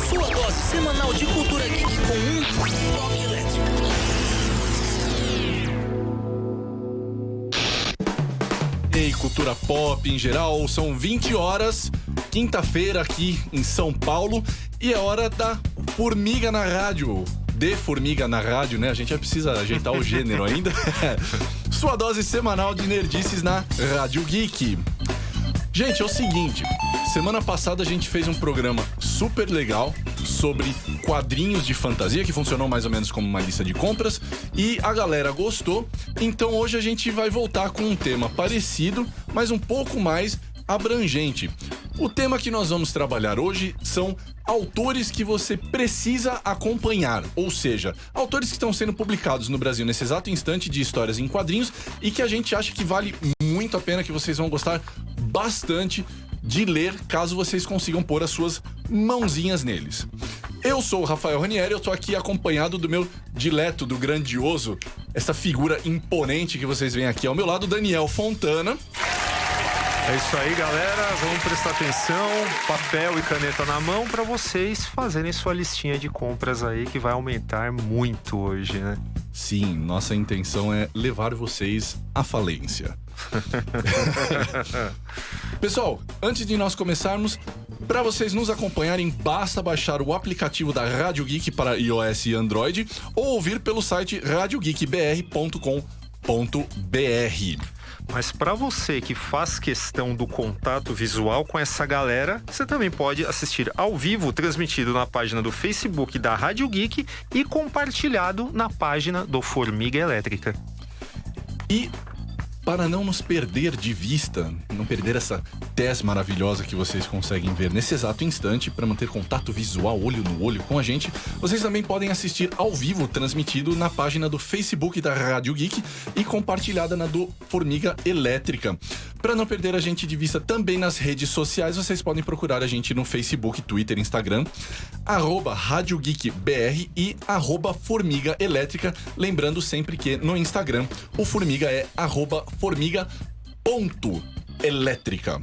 Sua dose semanal de cultura geek com um toque elétrico. E cultura pop em geral, são 20 horas, quinta-feira aqui em São Paulo, e é hora da Formiga na Rádio. De Formiga na Rádio, né? A gente já precisa ajeitar o gênero ainda. Sua dose semanal de nerdices na Rádio Geek. Gente, é o seguinte, semana passada a gente fez um programa super legal sobre quadrinhos de fantasia, que funcionou mais ou menos como uma lista de compras, e a galera gostou. Então hoje a gente vai voltar com um tema parecido, mas um pouco mais abrangente. O tema que nós vamos trabalhar hoje são autores que você precisa acompanhar, ou seja, autores que estão sendo publicados no Brasil nesse exato instante de histórias em quadrinhos e que a gente acha que vale muito a pena, que vocês vão gostar bastante de ler, caso vocês consigam pôr as suas mãozinhas neles. Eu sou o Rafael Ranieri, eu tô aqui acompanhado do meu dileto, do grandioso, essa figura imponente que vocês veem aqui ao meu lado, Daniel Fontana. É isso aí, galera. Vamos prestar atenção, papel e caneta na mão para vocês fazerem sua listinha de compras aí, que vai aumentar muito hoje, né? Sim, nossa intenção é levar vocês à falência. Pessoal, antes de nós começarmos, para vocês nos acompanharem, basta baixar o aplicativo da Rádio Geek para iOS e Android ou ouvir pelo site radiogeekbr.com.br. Mas para você que faz questão do contato visual com essa galera, você também pode assistir ao vivo, transmitido na página do Facebook da Rádio Geek e compartilhado na página do Formiga Elétrica. E para não nos perder de vista, não perder essa tez maravilhosa que vocês conseguem ver nesse exato instante, para manter contato visual, olho no olho com a gente, vocês também podem assistir ao vivo, transmitido na página do Facebook da Rádio Geek e compartilhada na do Formiga Elétrica. Para não perder a gente de vista também nas redes sociais, vocês podem procurar a gente no Facebook, Twitter, Instagram, @RádioGeekBR e @Formiga Elétrica. Lembrando sempre que no Instagram o Formiga é @formiga.elétrica.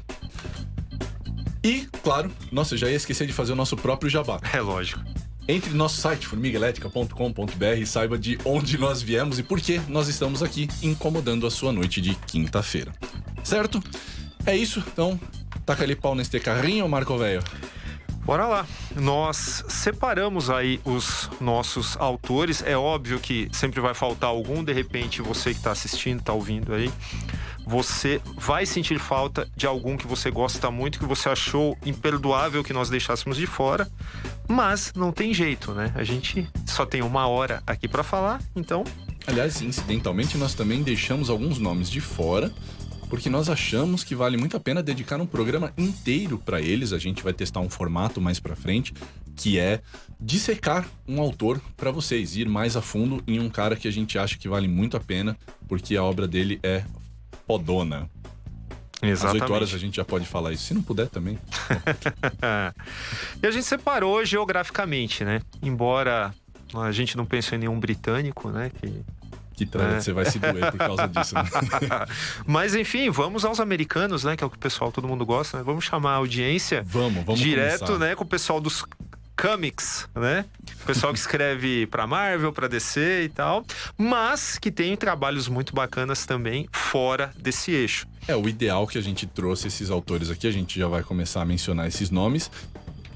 E, claro, nossa, eu já ia esquecer de fazer o nosso próprio jabá. É lógico. Entre no nosso site, formigaelétrica.com.br, e saiba de onde nós viemos e por que nós estamos aqui incomodando a sua noite de quinta-feira. Certo? É isso, então, taca ali pau nesse carrinho, Marco Velho. Bora lá. Nós separamos aí os nossos autores. É óbvio que sempre vai faltar algum, de repente você que está assistindo, está ouvindo aí, você vai sentir falta de algum que você gosta muito, que você achou imperdoável que nós deixássemos de fora, mas não tem jeito, né? A gente só tem 1 hora aqui para falar, então... Aliás, incidentalmente, nós também deixamos alguns nomes de fora, porque nós achamos que vale muito a pena dedicar um programa inteiro para eles. A gente vai testar um formato mais para frente, que é dissecar um autor para vocês, ir mais a fundo em um cara que a gente acha que vale muito a pena, porque a obra dele é fodona. Exatamente. Às 8 horas a gente já pode falar isso, se não puder também. E a gente separou geograficamente, né? Embora a gente não pensou em nenhum britânico, né? Que trânsito, você vai se doer por causa disso, né? Mas enfim, vamos aos americanos, né? Que é o que o pessoal, todo mundo gosta, né? Vamos chamar a audiência. Vamos direto, começar. Né? Com o pessoal dos comics, né? O pessoal que escreve pra Marvel, pra DC e tal. Mas que tem trabalhos muito bacanas também fora desse eixo. É o ideal que a gente trouxe esses autores aqui. A gente já vai começar a mencionar esses nomes.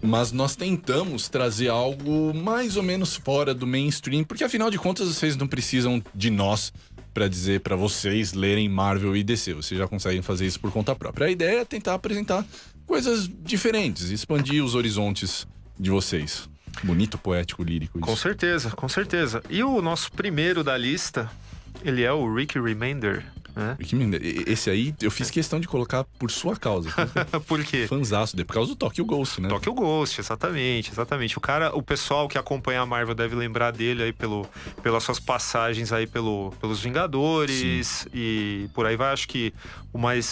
Mas nós tentamos trazer algo mais ou menos fora do mainstream, porque afinal de contas vocês não precisam de nós para dizer para vocês lerem Marvel e DC. Vocês já conseguem fazer isso por conta própria. A ideia é tentar apresentar coisas diferentes, expandir os horizontes de vocês. Bonito, poético, lírico isso. Com certeza, com certeza. E o nosso primeiro da lista, ele é o Rick Remender, né? Esse aí eu fiz questão de colocar por sua causa. Por quê? Fanzaço dele, por causa do Tokyo Ghost, né? Tokyo Ghost, exatamente. O pessoal que acompanha a Marvel deve lembrar dele aí pelas suas passagens aí pelos Vingadores. Sim. E por aí vai. Acho que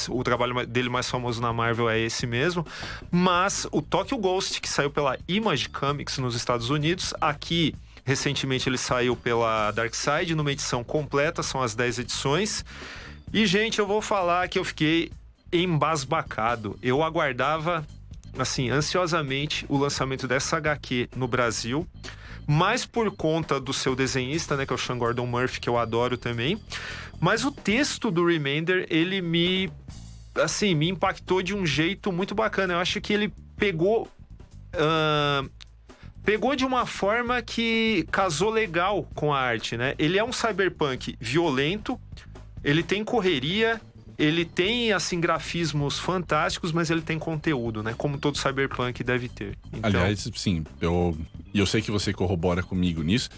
o trabalho dele mais famoso na Marvel é esse mesmo. Mas o Tokyo Ghost, que saiu pela Image Comics nos Estados Unidos, aqui recentemente ele saiu pela Dark Side numa edição completa, são as 10 edições. E, gente, eu vou falar que eu fiquei embasbacado. Eu aguardava assim, ansiosamente o lançamento dessa HQ no Brasil, mais por conta do seu desenhista, né, que é o Sean Gordon Murphy, que eu adoro também. Mas o texto do Remender, ele me impactou de um jeito muito bacana. Eu acho que ele pegou de uma forma que casou legal com a arte, né? Ele é um cyberpunk violento, ele tem correria, ele tem, assim, grafismos fantásticos, mas ele tem conteúdo, né? Como todo cyberpunk deve ter. Então... Aliás, sim, eu sei que você corrobora comigo nisso.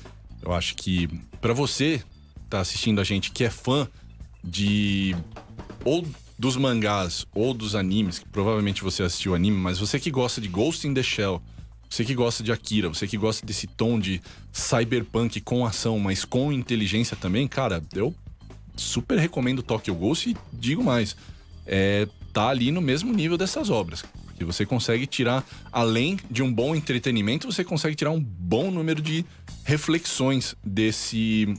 Eu acho que pra você tá assistindo a gente que é fã de ou dos mangás ou dos animes, que provavelmente você assistiu anime, mas você que gosta de Ghost in the Shell, você que gosta de Akira, você que gosta desse tom de cyberpunk com ação, mas com inteligência também, cara, eu super recomendo Tokyo Ghost e digo mais, tá ali no mesmo nível dessas obras, que você consegue tirar, além de um bom entretenimento, você consegue tirar um bom número de reflexões desse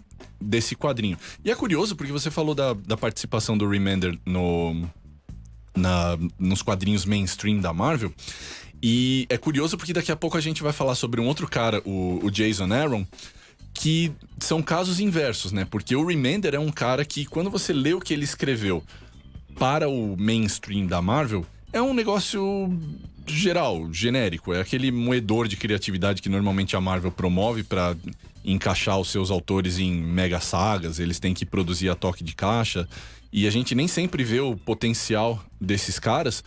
quadrinho. E é curioso porque você falou da participação do Remender nos quadrinhos mainstream da Marvel. E é curioso porque daqui a pouco a gente vai falar sobre um outro cara, o Jason Aaron, que são casos inversos, né? Porque o Remender é um cara que, quando você lê o que ele escreveu para o mainstream da Marvel, é um negócio geral, genérico. É aquele moedor de criatividade que normalmente a Marvel promove para encaixar os seus autores em mega sagas. Eles têm que produzir a toque de caixa. E a gente nem sempre vê o potencial desses caras.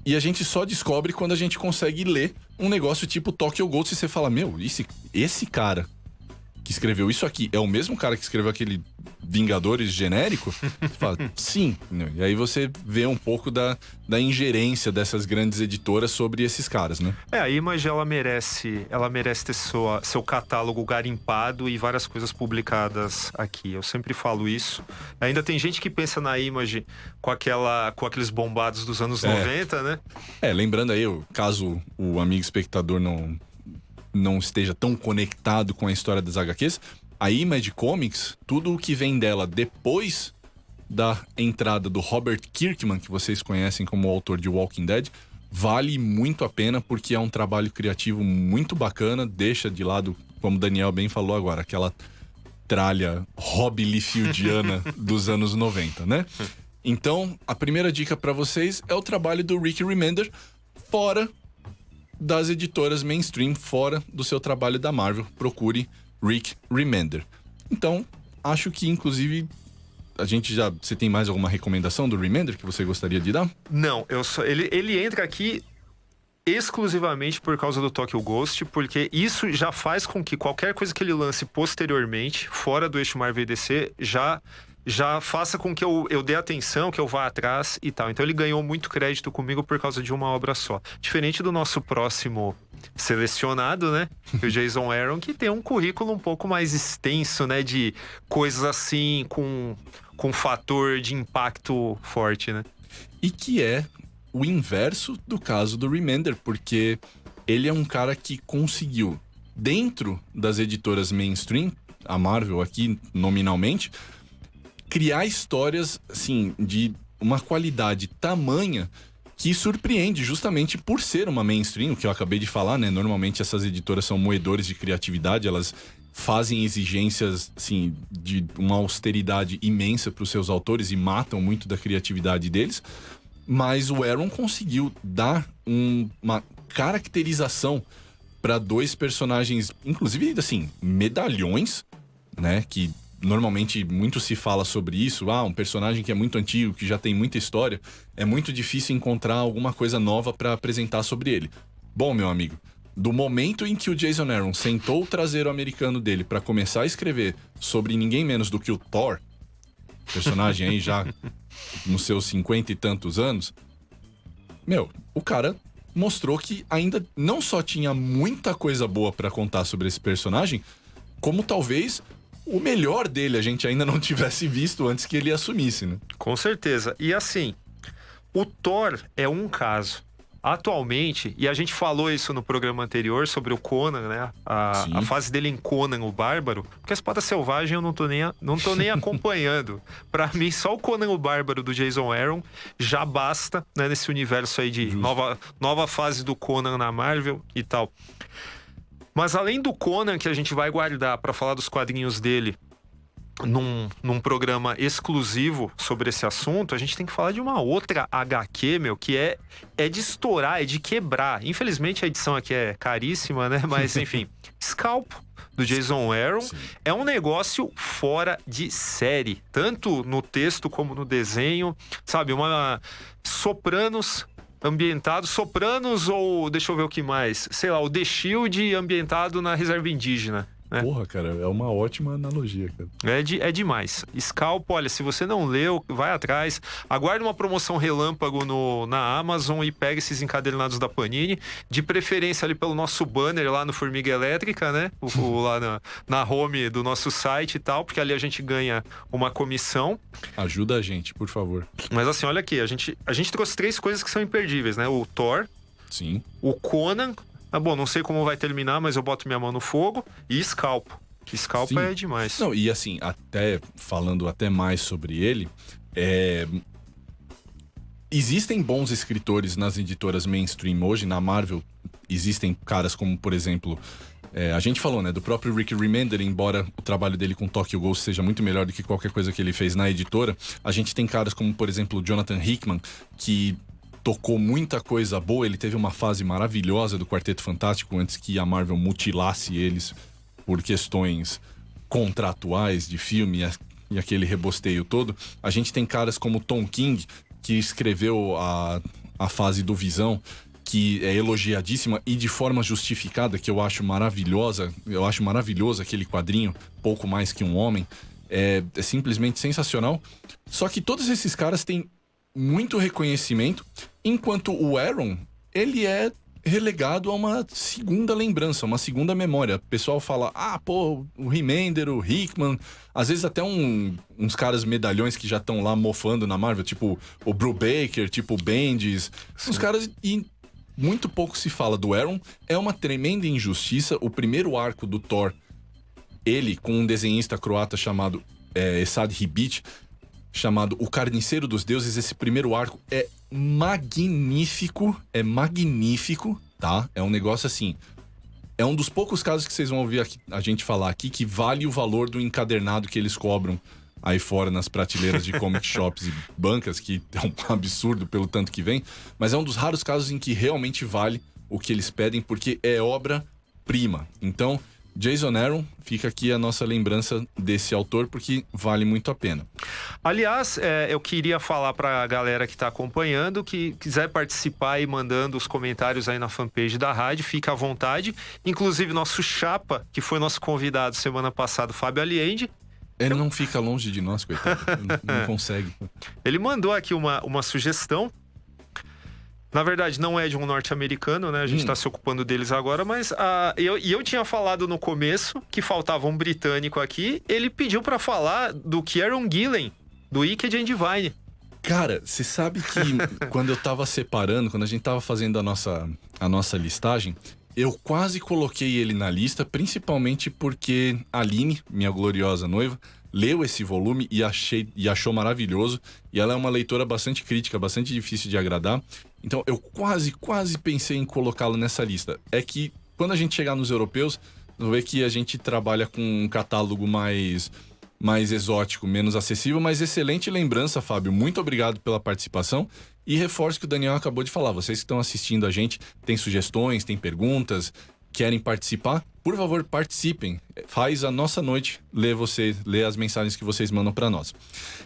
E a gente só descobre quando a gente consegue ler um negócio tipo Tokyo Ghost e você fala, meu, esse cara que escreveu isso aqui é o mesmo cara que escreveu aquele Vingadores genérico? Você fala, sim. E aí você vê um pouco da ingerência dessas grandes editoras sobre esses caras, né? A Image, ela merece ter seu catálogo garimpado e várias coisas publicadas aqui. Eu sempre falo isso. Ainda tem gente que pensa na Image com aqueles bombados dos anos 90, né? Lembrando aí, caso o amigo espectador não esteja tão conectado com a história das HQs, a Image Comics, tudo o que vem dela depois da entrada do Robert Kirkman, que vocês conhecem como autor de Walking Dead, vale muito a pena porque é um trabalho criativo muito bacana, deixa de lado, como o Daniel bem falou agora, aquela tralha Rob Liefeld-iana dos anos 90, né? Então, a primeira dica pra vocês é o trabalho do Rick Remender, fora das editoras mainstream, fora do seu trabalho da Marvel. Procure Rick Remender. Então, acho que inclusive você tem mais alguma recomendação do Remender que você gostaria de dar? Não, ele entra aqui exclusivamente por causa do Tokyo Ghost, porque isso já faz com que qualquer coisa que ele lance posteriormente, fora do eixo Marvel e DC, já faça com que eu dê atenção, que eu vá atrás e tal. Então ele ganhou muito crédito comigo por causa de uma obra só. Diferente do nosso próximo selecionado, né? O Jason Aaron, que tem um currículo um pouco mais extenso, né? De coisas assim, com fator de impacto forte, né? E que é o inverso do caso do Remender, porque ele é um cara que conseguiu, dentro das editoras mainstream, a Marvel aqui nominalmente, criar histórias, assim, de uma qualidade tamanha que surpreende justamente por ser uma mainstream, o que eu acabei de falar, né? Normalmente essas editoras são moedores de criatividade, elas fazem exigências, assim, de uma austeridade imensa para os seus autores e matam muito da criatividade deles. Mas o Aaron conseguiu dar uma caracterização para dois personagens, inclusive, assim, medalhões, né? Que normalmente muito se fala sobre isso. Um personagem que é muito antigo, que já tem muita história, é muito difícil encontrar alguma coisa nova para apresentar sobre ele. Bom, meu amigo, do momento em que o Jason Aaron sentou o traseiro americano dele para começar a escrever sobre ninguém menos do que o Thor, personagem aí já nos seus 50 e tantos anos, o cara mostrou que ainda não só tinha muita coisa boa para contar sobre esse personagem, como talvez o melhor dele a gente ainda não tivesse visto antes que ele assumisse, né? Com certeza. E assim, o Thor é um caso. atualmente, e a gente falou isso no programa anterior sobre o Conan, né? A fase dele em Conan, o Bárbaro, porque a Espada Selvagem eu não tô nem acompanhando. Pra mim, só o Conan o Bárbaro do Jason Aaron já basta, né? Nesse universo aí de nova fase do Conan na Marvel e tal. Mas além do Conan, que a gente vai guardar pra falar dos quadrinhos dele num programa exclusivo sobre esse assunto, a gente tem que falar de uma outra HQ, meu, que é de estourar, é de quebrar. Infelizmente a edição aqui é caríssima, né? Mas enfim, Scalpo, do Jason Aaron, é um negócio fora de série. Tanto no texto como no desenho, sabe? Uma Sopranos ambientado, Sopranos ou deixa eu ver o que mais, sei lá, o The Shield ambientado na reserva indígena. Porra, cara, é uma ótima analogia, cara. É demais. Scalpo, olha, se você não leu, vai atrás. Aguarde uma promoção relâmpago na Amazon e pegue esses encadernados da Panini. De preferência ali pelo nosso banner lá no Formiga Elétrica, né? Lá na home do nosso site e tal, porque ali a gente ganha uma comissão. Ajuda a gente, por favor. Mas assim, olha aqui, a gente trouxe 3 coisas que são imperdíveis, né? O Thor. Sim. O Conan. Bom, não sei como vai terminar, mas eu boto minha mão no fogo. E Scalpo. Scalpo é demais. Não, e assim, falando até mais sobre ele, existem bons escritores nas editoras mainstream hoje. Na Marvel, existem caras como, por exemplo, a gente falou, né, do próprio Rick Remender, embora o trabalho dele com Tokyo Ghost seja muito melhor do que qualquer coisa que ele fez na editora. A gente tem caras como, por exemplo, o Jonathan Hickman, que tocou muita coisa boa. Ele teve uma fase maravilhosa do Quarteto Fantástico antes que a Marvel mutilasse eles por questões contratuais de filme e aquele rebosteio todo. A gente tem caras como Tom King, que escreveu a fase do Visão, que é elogiadíssima e de forma justificada, que eu acho maravilhosa. Eu acho maravilhoso aquele quadrinho, Pouco Mais Que um Homem. É simplesmente sensacional. Só que todos esses caras têm muito reconhecimento, enquanto o Aaron, ele é relegado a uma segunda lembrança, uma segunda memória. O pessoal fala, o Remender, o Hickman, às vezes até uns caras medalhões que já estão lá mofando na Marvel, tipo o Brubaker, tipo o Bendis, os caras, e muito pouco se fala do Aaron. É uma tremenda injustiça. O primeiro arco do Thor, ele com um desenhista croata chamado Esad Ribic, chamado O Carniceiro dos Deuses. Esse primeiro arco é magnífico, tá? É um negócio assim, é um dos poucos casos que vocês vão ouvir a gente falar aqui que vale o valor do encadernado que eles cobram aí fora nas prateleiras de comic shops e bancas, que é um absurdo pelo tanto que vem, mas é um dos raros casos em que realmente vale o que eles pedem, porque é obra-prima. Então, Jason Aaron, fica aqui a nossa lembrança desse autor, porque vale muito a pena. Aliás, eu queria falar pra galera que tá acompanhando, que quiser participar e mandando os comentários aí na fanpage da rádio, fica à vontade. Inclusive, nosso chapa, que foi nosso convidado semana passada, Fábio Aliende. Ele não fica longe de nós, coitado. Não consegue. Ele mandou aqui uma sugestão. Na verdade, não é de um norte-americano, né? A gente tá se ocupando deles agora, mas eu tinha falado no começo que faltava um britânico aqui. Ele pediu pra falar do Kieron Gillen, do Wicked and Divine. Cara, você sabe que quando eu tava separando, quando a gente tava fazendo a nossa listagem, eu quase coloquei ele na lista, principalmente porque a Aline, minha gloriosa noiva, leu esse volume e achou maravilhoso. E ela é uma leitora bastante crítica, bastante difícil de agradar. Então eu quase pensei em colocá-lo nessa lista. É que quando a gente chegar nos europeus, vamos ver que a gente trabalha com um catálogo mais exótico, menos acessível. Mas excelente lembrança, Fábio. Muito obrigado pela participação. E reforço que o Daniel acabou de falar. Vocês que estão assistindo a gente, têm sugestões, têm perguntas, querem participar? Por favor, participem. Faz a nossa noite ler as mensagens que vocês mandam para nós.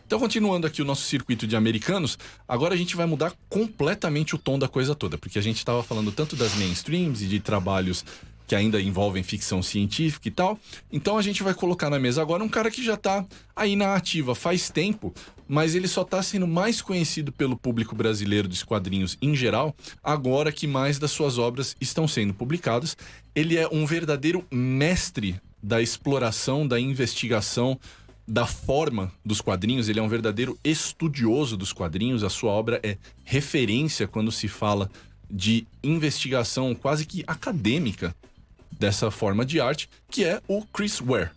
Então, continuando aqui o nosso circuito de americanos, agora a gente vai mudar completamente o tom da coisa toda, porque a gente estava falando tanto das mainstreams e de trabalhos que ainda envolvem ficção científica e tal. Então a gente vai colocar na mesa agora um cara que já tá aí na ativa faz tempo, mas ele só tá sendo mais conhecido pelo público brasileiro dos quadrinhos em geral, agora que mais das suas obras estão sendo publicadas. Ele é um verdadeiro mestre da exploração, da investigação, da forma dos quadrinhos. Ele é um verdadeiro estudioso dos quadrinhos. A sua obra é referência quando se fala de investigação quase que acadêmica dessa forma de arte, que é o Chris Ware.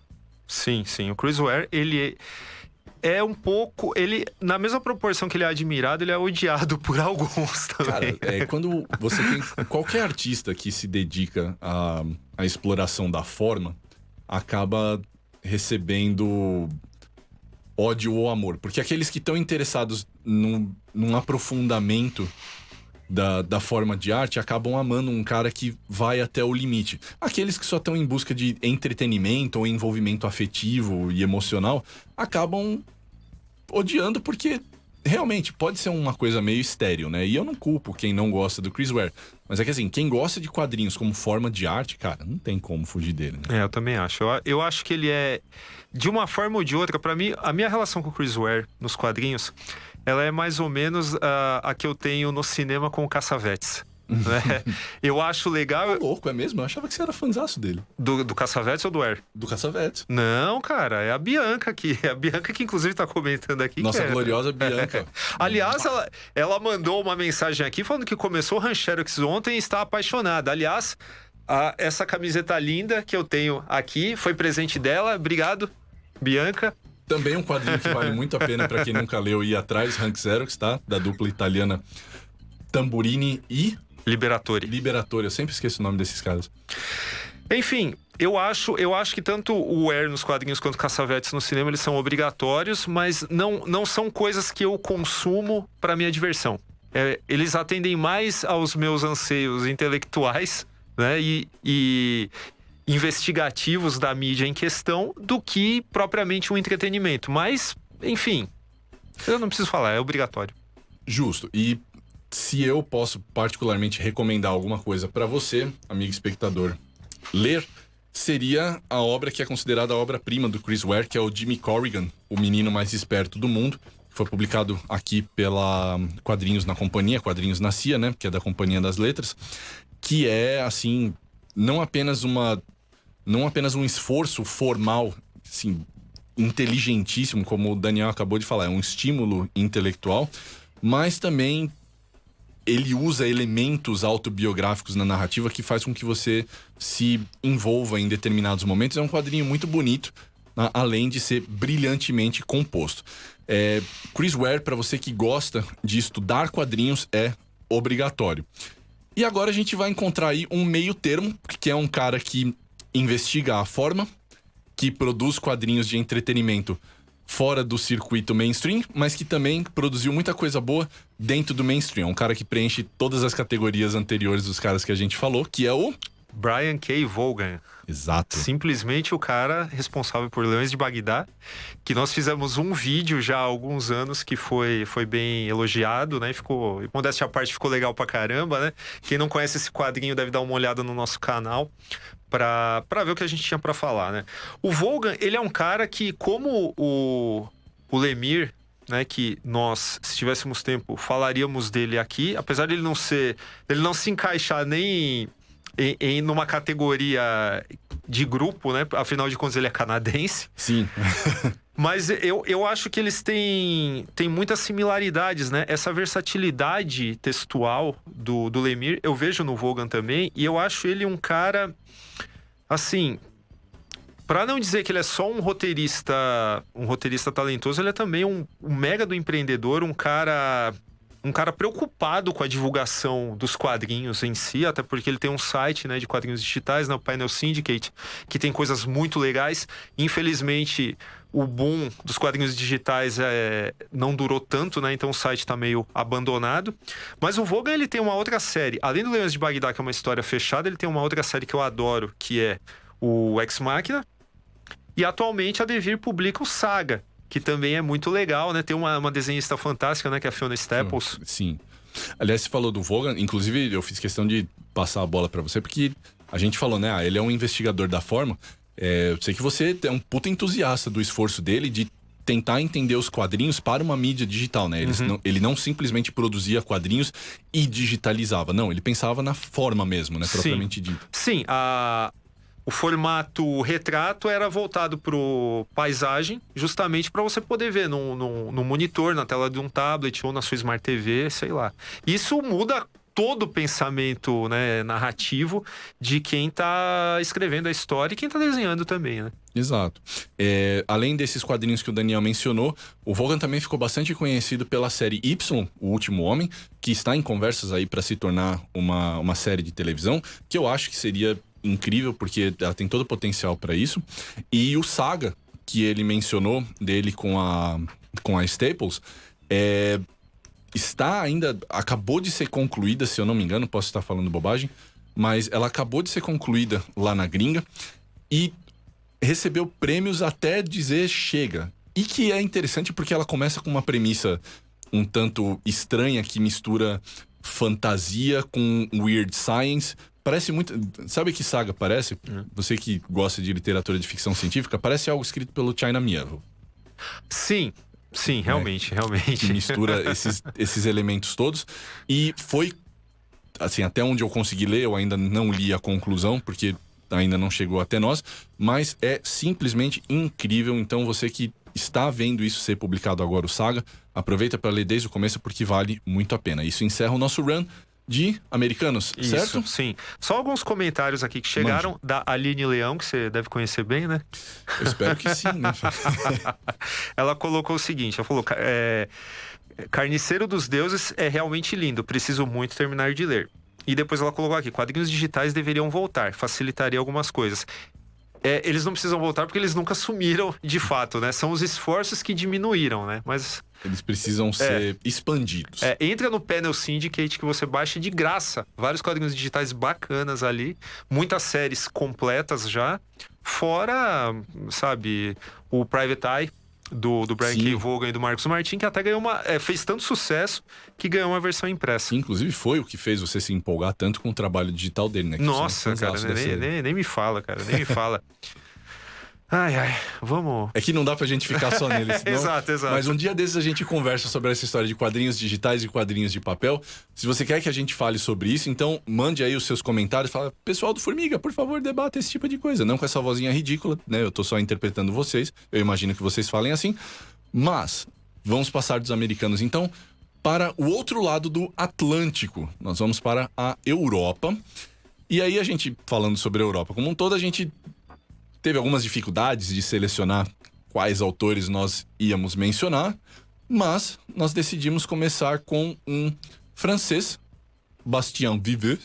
Sim. O Chris Ware, ele é um pouco... Ele, na mesma proporção que ele é admirado, ele é odiado por alguns também. Cara, quando você tem qualquer artista que se dedica à exploração da forma, acaba recebendo ódio ou amor. Porque aqueles que estão interessados num aprofundamento da forma de arte acabam amando um cara que vai até o limite. Aqueles que só estão em busca de entretenimento ou envolvimento afetivo e emocional acabam odiando porque realmente pode ser uma coisa meio estéril, né? E eu não culpo quem não gosta do Chris Ware. Mas é que assim, quem gosta de quadrinhos como forma de arte, cara, não tem como fugir dele, né? Eu também acho. Eu acho que ele é, de uma forma ou de outra, pra mim, a minha relação com o Chris Ware nos quadrinhos, ela é mais ou menos a que eu tenho no cinema com o Cassavetes. Né? Eu acho legal... Louco, é mesmo? Eu achava que você era fãzaço dele. Do Cassavetes ou do Ware? Do Cassavetes. Não, cara, é a Bianca aqui. É a Bianca que inclusive tá comentando aqui. Nossa gloriosa Bianca. Aliás, ela mandou uma mensagem aqui falando que começou o Rancherox ontem e está apaixonada. Aliás, essa camiseta linda que eu tenho aqui foi presente dela. Obrigado, Bianca. Também um quadrinho que vale muito a pena pra quem nunca leu ir atrás, Rank Xerox, tá? Da dupla italiana Tamburini e... Liberatori. Eu sempre esqueço o nome desses caras. Enfim, eu acho que tanto o Ware nos quadrinhos quanto o Cassavetes no cinema, eles são obrigatórios, mas não são coisas que eu consumo para minha diversão. Eles atendem mais aos meus anseios intelectuais, né, e investigativos da mídia em questão do que propriamente um entretenimento. Mas, enfim, eu não preciso falar, é obrigatório. Justo. E se eu posso particularmente recomendar alguma coisa para você, amigo espectador, ler, seria a obra que é considerada a obra-prima do Chris Ware, que é o Jimmy Corrigan, o menino mais esperto do mundo, que foi publicado aqui pela Quadrinhos na Companhia, Quadrinhos na CIA, né, que é da Companhia das Letras, que é, assim, não apenas um esforço formal, assim, inteligentíssimo, como o Daniel acabou de falar, é um estímulo intelectual, mas também ele usa elementos autobiográficos na narrativa que faz com que você se envolva em determinados momentos. É um quadrinho muito bonito, além de ser brilhantemente composto. Chris Ware, para você que gosta de estudar quadrinhos, é obrigatório. E agora a gente vai encontrar aí um meio termo, que é um cara que investiga a forma, que produz quadrinhos de entretenimento fora do circuito mainstream, mas que também produziu muita coisa boa dentro do mainstream. É um cara que preenche todas as categorias anteriores dos caras que a gente falou, que é o... Brian K. Vaughan. Exato. Simplesmente o cara responsável por Leões de Bagdá, que nós fizemos um vídeo já há alguns anos que foi bem elogiado, né? Ficou, modéstia à parte, ficou legal pra caramba, né? Quem não conhece esse quadrinho deve dar uma olhada no nosso canal pra ver o que a gente tinha pra falar, né? O Vaughan, ele é um cara que, como o Lemire, né, que nós, se tivéssemos tempo, falaríamos dele aqui, apesar de ele não se encaixar nem numa categoria de grupo, né? Afinal de contas, ele é canadense. Sim. Mas eu acho que eles têm muitas similaridades, né? Essa versatilidade textual do Lemire, eu vejo no Vaughan também, e eu acho ele um cara, assim, para não dizer que ele é só um roteirista talentoso, ele é também um mega do empreendedor, um cara preocupado com a divulgação dos quadrinhos em si, até porque ele tem um site, né, de quadrinhos digitais, né, o Panel Syndicate, que tem coisas muito legais. Infelizmente, o boom dos quadrinhos digitais não durou tanto, né, então o site está meio abandonado. Mas o Vaughan, ele tem uma outra série. Além do Leões de Bagdá, que é uma história fechada, ele tem uma outra série que eu adoro, que é o Ex Machina. E atualmente a Devir publica o Saga, que também é muito legal, né? Tem uma desenhista fantástica, né? Que é a Fiona Staples. Sim. Aliás, você falou do Vaughan, inclusive eu fiz questão de passar a bola pra você, porque a gente falou, né? Ele é um investigador da forma. Eu sei que você é um puta entusiasta do esforço dele de tentar entender os quadrinhos para uma mídia digital, né? Ele não simplesmente produzia quadrinhos e digitalizava. Não, ele pensava na forma mesmo, né? Propriamente dito. Sim, o formato retrato era voltado para paisagem, justamente para você poder ver no monitor, na tela de um tablet ou na sua Smart TV, sei lá. Isso muda todo o pensamento, né, narrativo de quem tá escrevendo a história e quem tá desenhando também, né? Exato. Além desses quadrinhos que o Daniel mencionou, o Vaughan também ficou bastante conhecido pela série Y, O Último Homem, que está em conversas aí para se tornar uma série de televisão, que eu acho que seria incrível, porque ela tem todo o potencial para isso. E o Saga, que ele mencionou, dele com a Staples, acabou de ser concluída, se eu não me engano, posso estar falando bobagem, mas ela acabou de ser concluída lá na gringa e recebeu prêmios até dizer chega. E que é interessante porque ela começa com uma premissa um tanto estranha que mistura fantasia com weird science. Parece muito... Sabe que Saga parece? Você que gosta de literatura de ficção científica, parece algo escrito pelo China Miéville. Sim, realmente. Que mistura esses elementos todos. E foi, assim, até onde eu consegui ler, eu ainda não li a conclusão, porque ainda não chegou até nós, mas é simplesmente incrível. Então você que está vendo isso ser publicado agora, o Saga, aproveita para ler desde o começo, porque vale muito a pena. Isso encerra o nosso run de americanos, certo? Isso, sim. Só alguns comentários aqui que chegaram da Aline Leão, que você deve conhecer bem, né? Eu espero que sim, né? Ela colocou o seguinte, ela falou... Carniceiro dos Deuses é realmente lindo, preciso muito terminar de ler. E depois ela colocou aqui, quadrinhos digitais deveriam voltar, facilitaria algumas coisas. Eles não precisam voltar porque eles nunca sumiram de fato, né? São os esforços que diminuíram, né? Mas... Eles precisam ser expandidos. Entra no Panel Syndicate que você baixa de graça. Vários quadrinhos digitais bacanas ali. Muitas séries completas já. Fora, sabe, o Private Eye do Brian K. Vaughan e do Marcos Martin, que até ganhou fez tanto sucesso que ganhou uma versão impressa. Inclusive foi o que fez você se empolgar tanto com o trabalho digital dele, né? Que nossa, cara, nem me fala, cara. Nem me fala. Ai, vamos... É que não dá pra gente ficar só nele, senão... Exato. Mas um dia desses a gente conversa sobre essa história de quadrinhos digitais e quadrinhos de papel. Se você quer que a gente fale sobre isso, então mande aí os seus comentários. Fala, pessoal do Formiga, por favor, debata esse tipo de coisa. Não com essa vozinha ridícula, né? Eu tô só interpretando vocês. Eu imagino que vocês falem assim. Mas, vamos passar dos americanos, então, para o outro lado do Atlântico. Nós vamos para a Europa. E aí a gente, falando sobre a Europa como um todo, a gente... teve algumas dificuldades de selecionar quais autores nós íamos mencionar, mas nós decidimos começar com um francês, Bastien Vivet,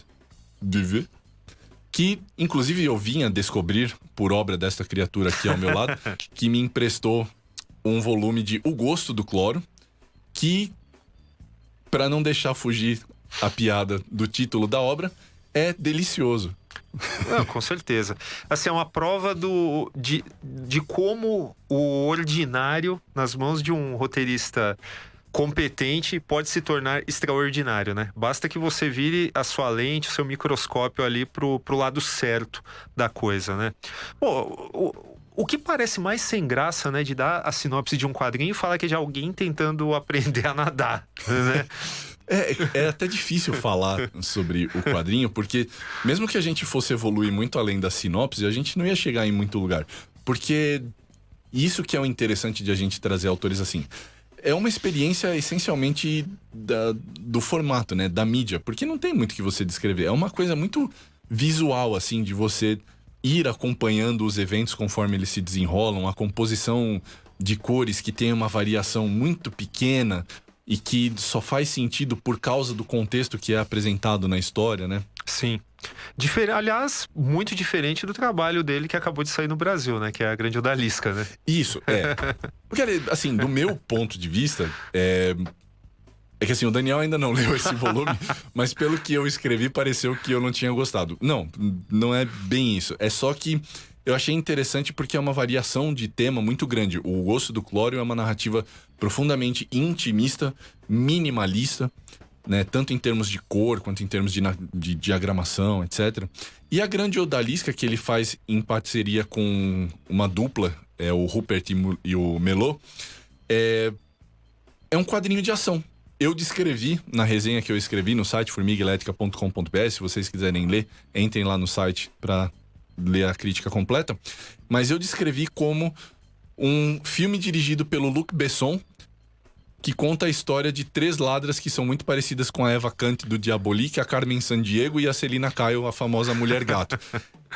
que inclusive eu vinha descobrir por obra desta criatura aqui ao meu lado, que me emprestou um volume de O Gosto do Cloro, que, para não deixar fugir a piada do título da obra, é delicioso. Não, com certeza. Assim, é uma prova de como o ordinário, nas mãos de um roteirista competente, pode se tornar extraordinário, né? Basta que você vire a sua lente, o seu microscópio ali pro lado certo da coisa, né? O que parece mais sem graça, né, de dar a sinopse de um quadrinho e falar que é de alguém tentando aprender a nadar, né? É até difícil falar sobre o quadrinho, porque mesmo que a gente fosse evoluir muito além da sinopse, a gente não ia chegar em muito lugar. Porque isso que é o interessante de a gente trazer autores assim. É uma experiência essencialmente do formato, né? Da mídia. Porque não tem muito que você descrever. É uma coisa muito visual, assim, de você ir acompanhando os eventos conforme eles se desenrolam. A composição de cores que tem uma variação muito pequena e que só faz sentido por causa do contexto que é apresentado na história, né? Sim. Aliás, muito diferente do trabalho dele que acabou de sair no Brasil, né? Que é a Grande Odalisca, né? Isso, Porque, assim, do meu ponto de vista, é que assim, o Daniel ainda não leu esse volume, mas pelo que eu escrevi, pareceu que eu não tinha gostado. Não é bem isso. É só que eu achei interessante porque é uma variação de tema muito grande. O Gosto do Cloro é uma narrativa profundamente intimista, minimalista, né? Tanto em termos de cor, quanto em termos de diagramação, etc. E a Grande Odalisca, que ele faz em parceria com uma dupla, o Rupert e o Melot, é um quadrinho de ação. Eu descrevi na resenha que eu escrevi no site formigaelétrica.com.br. Se vocês quiserem ler, entrem lá no site para ler a crítica completa. Mas eu descrevi como um filme dirigido pelo Luc Besson, que conta a história de 3 ladras que são muito parecidas com a Eva Kant do Diabolique, a Carmen Sandiego e a Selina Kyle, a famosa Mulher Gato.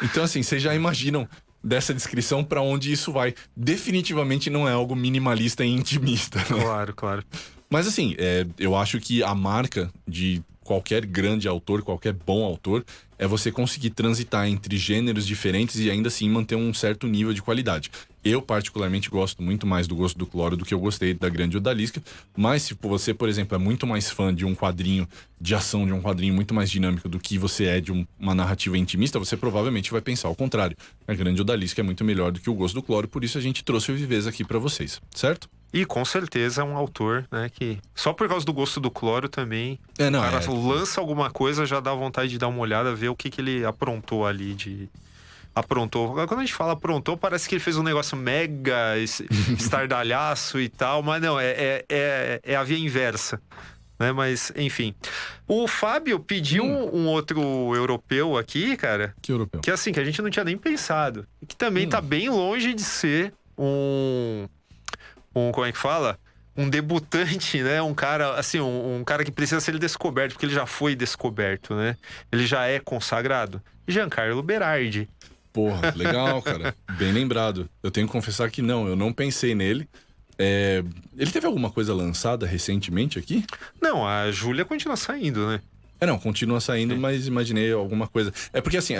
Então, assim, vocês já imaginam dessa descrição pra onde isso vai. Definitivamente não é algo minimalista e intimista, né? Claro, claro. Mas assim, eu acho que a marca de qualquer grande autor, qualquer bom autor, é você conseguir transitar entre gêneros diferentes e ainda assim manter um certo nível de qualidade. Eu, particularmente, gosto muito mais do Gosto do Cloro do que eu gostei da Grande Odalisca, mas se você, por exemplo, é muito mais fã de um quadrinho de ação, de um quadrinho muito mais dinâmico do que você é de uma narrativa intimista, você provavelmente vai pensar ao contrário. A Grande Odalisca é muito melhor do que o Gosto do Cloro, por isso a gente trouxe o Viveza aqui pra vocês, certo? E com certeza é um autor, né, que só por causa do Gosto do Cloro também, o cara lança alguma coisa, já dá vontade de dar uma olhada, ver o que ele aprontou ali de... Aprontou. Quando a gente fala aprontou, parece que ele fez um negócio mega estardalhaço e tal, mas não, é a via inversa, né? Mas, enfim. O Fábio pediu um outro europeu aqui, cara. Que europeu? Que assim, que a gente não tinha nem pensado. E que também tá bem longe de ser como é que fala? Um debutante, né? Um cara, assim, um cara que precisa ser descoberto, porque ele já foi descoberto, né? Ele já é consagrado. Giancarlo Berardi. Porra, legal, cara. Bem lembrado. Eu tenho que confessar que eu não pensei nele. Ele teve alguma coisa lançada recentemente aqui? Não, a Júlia continua saindo, né? Não, continua saindo, mas imaginei alguma coisa. É porque assim,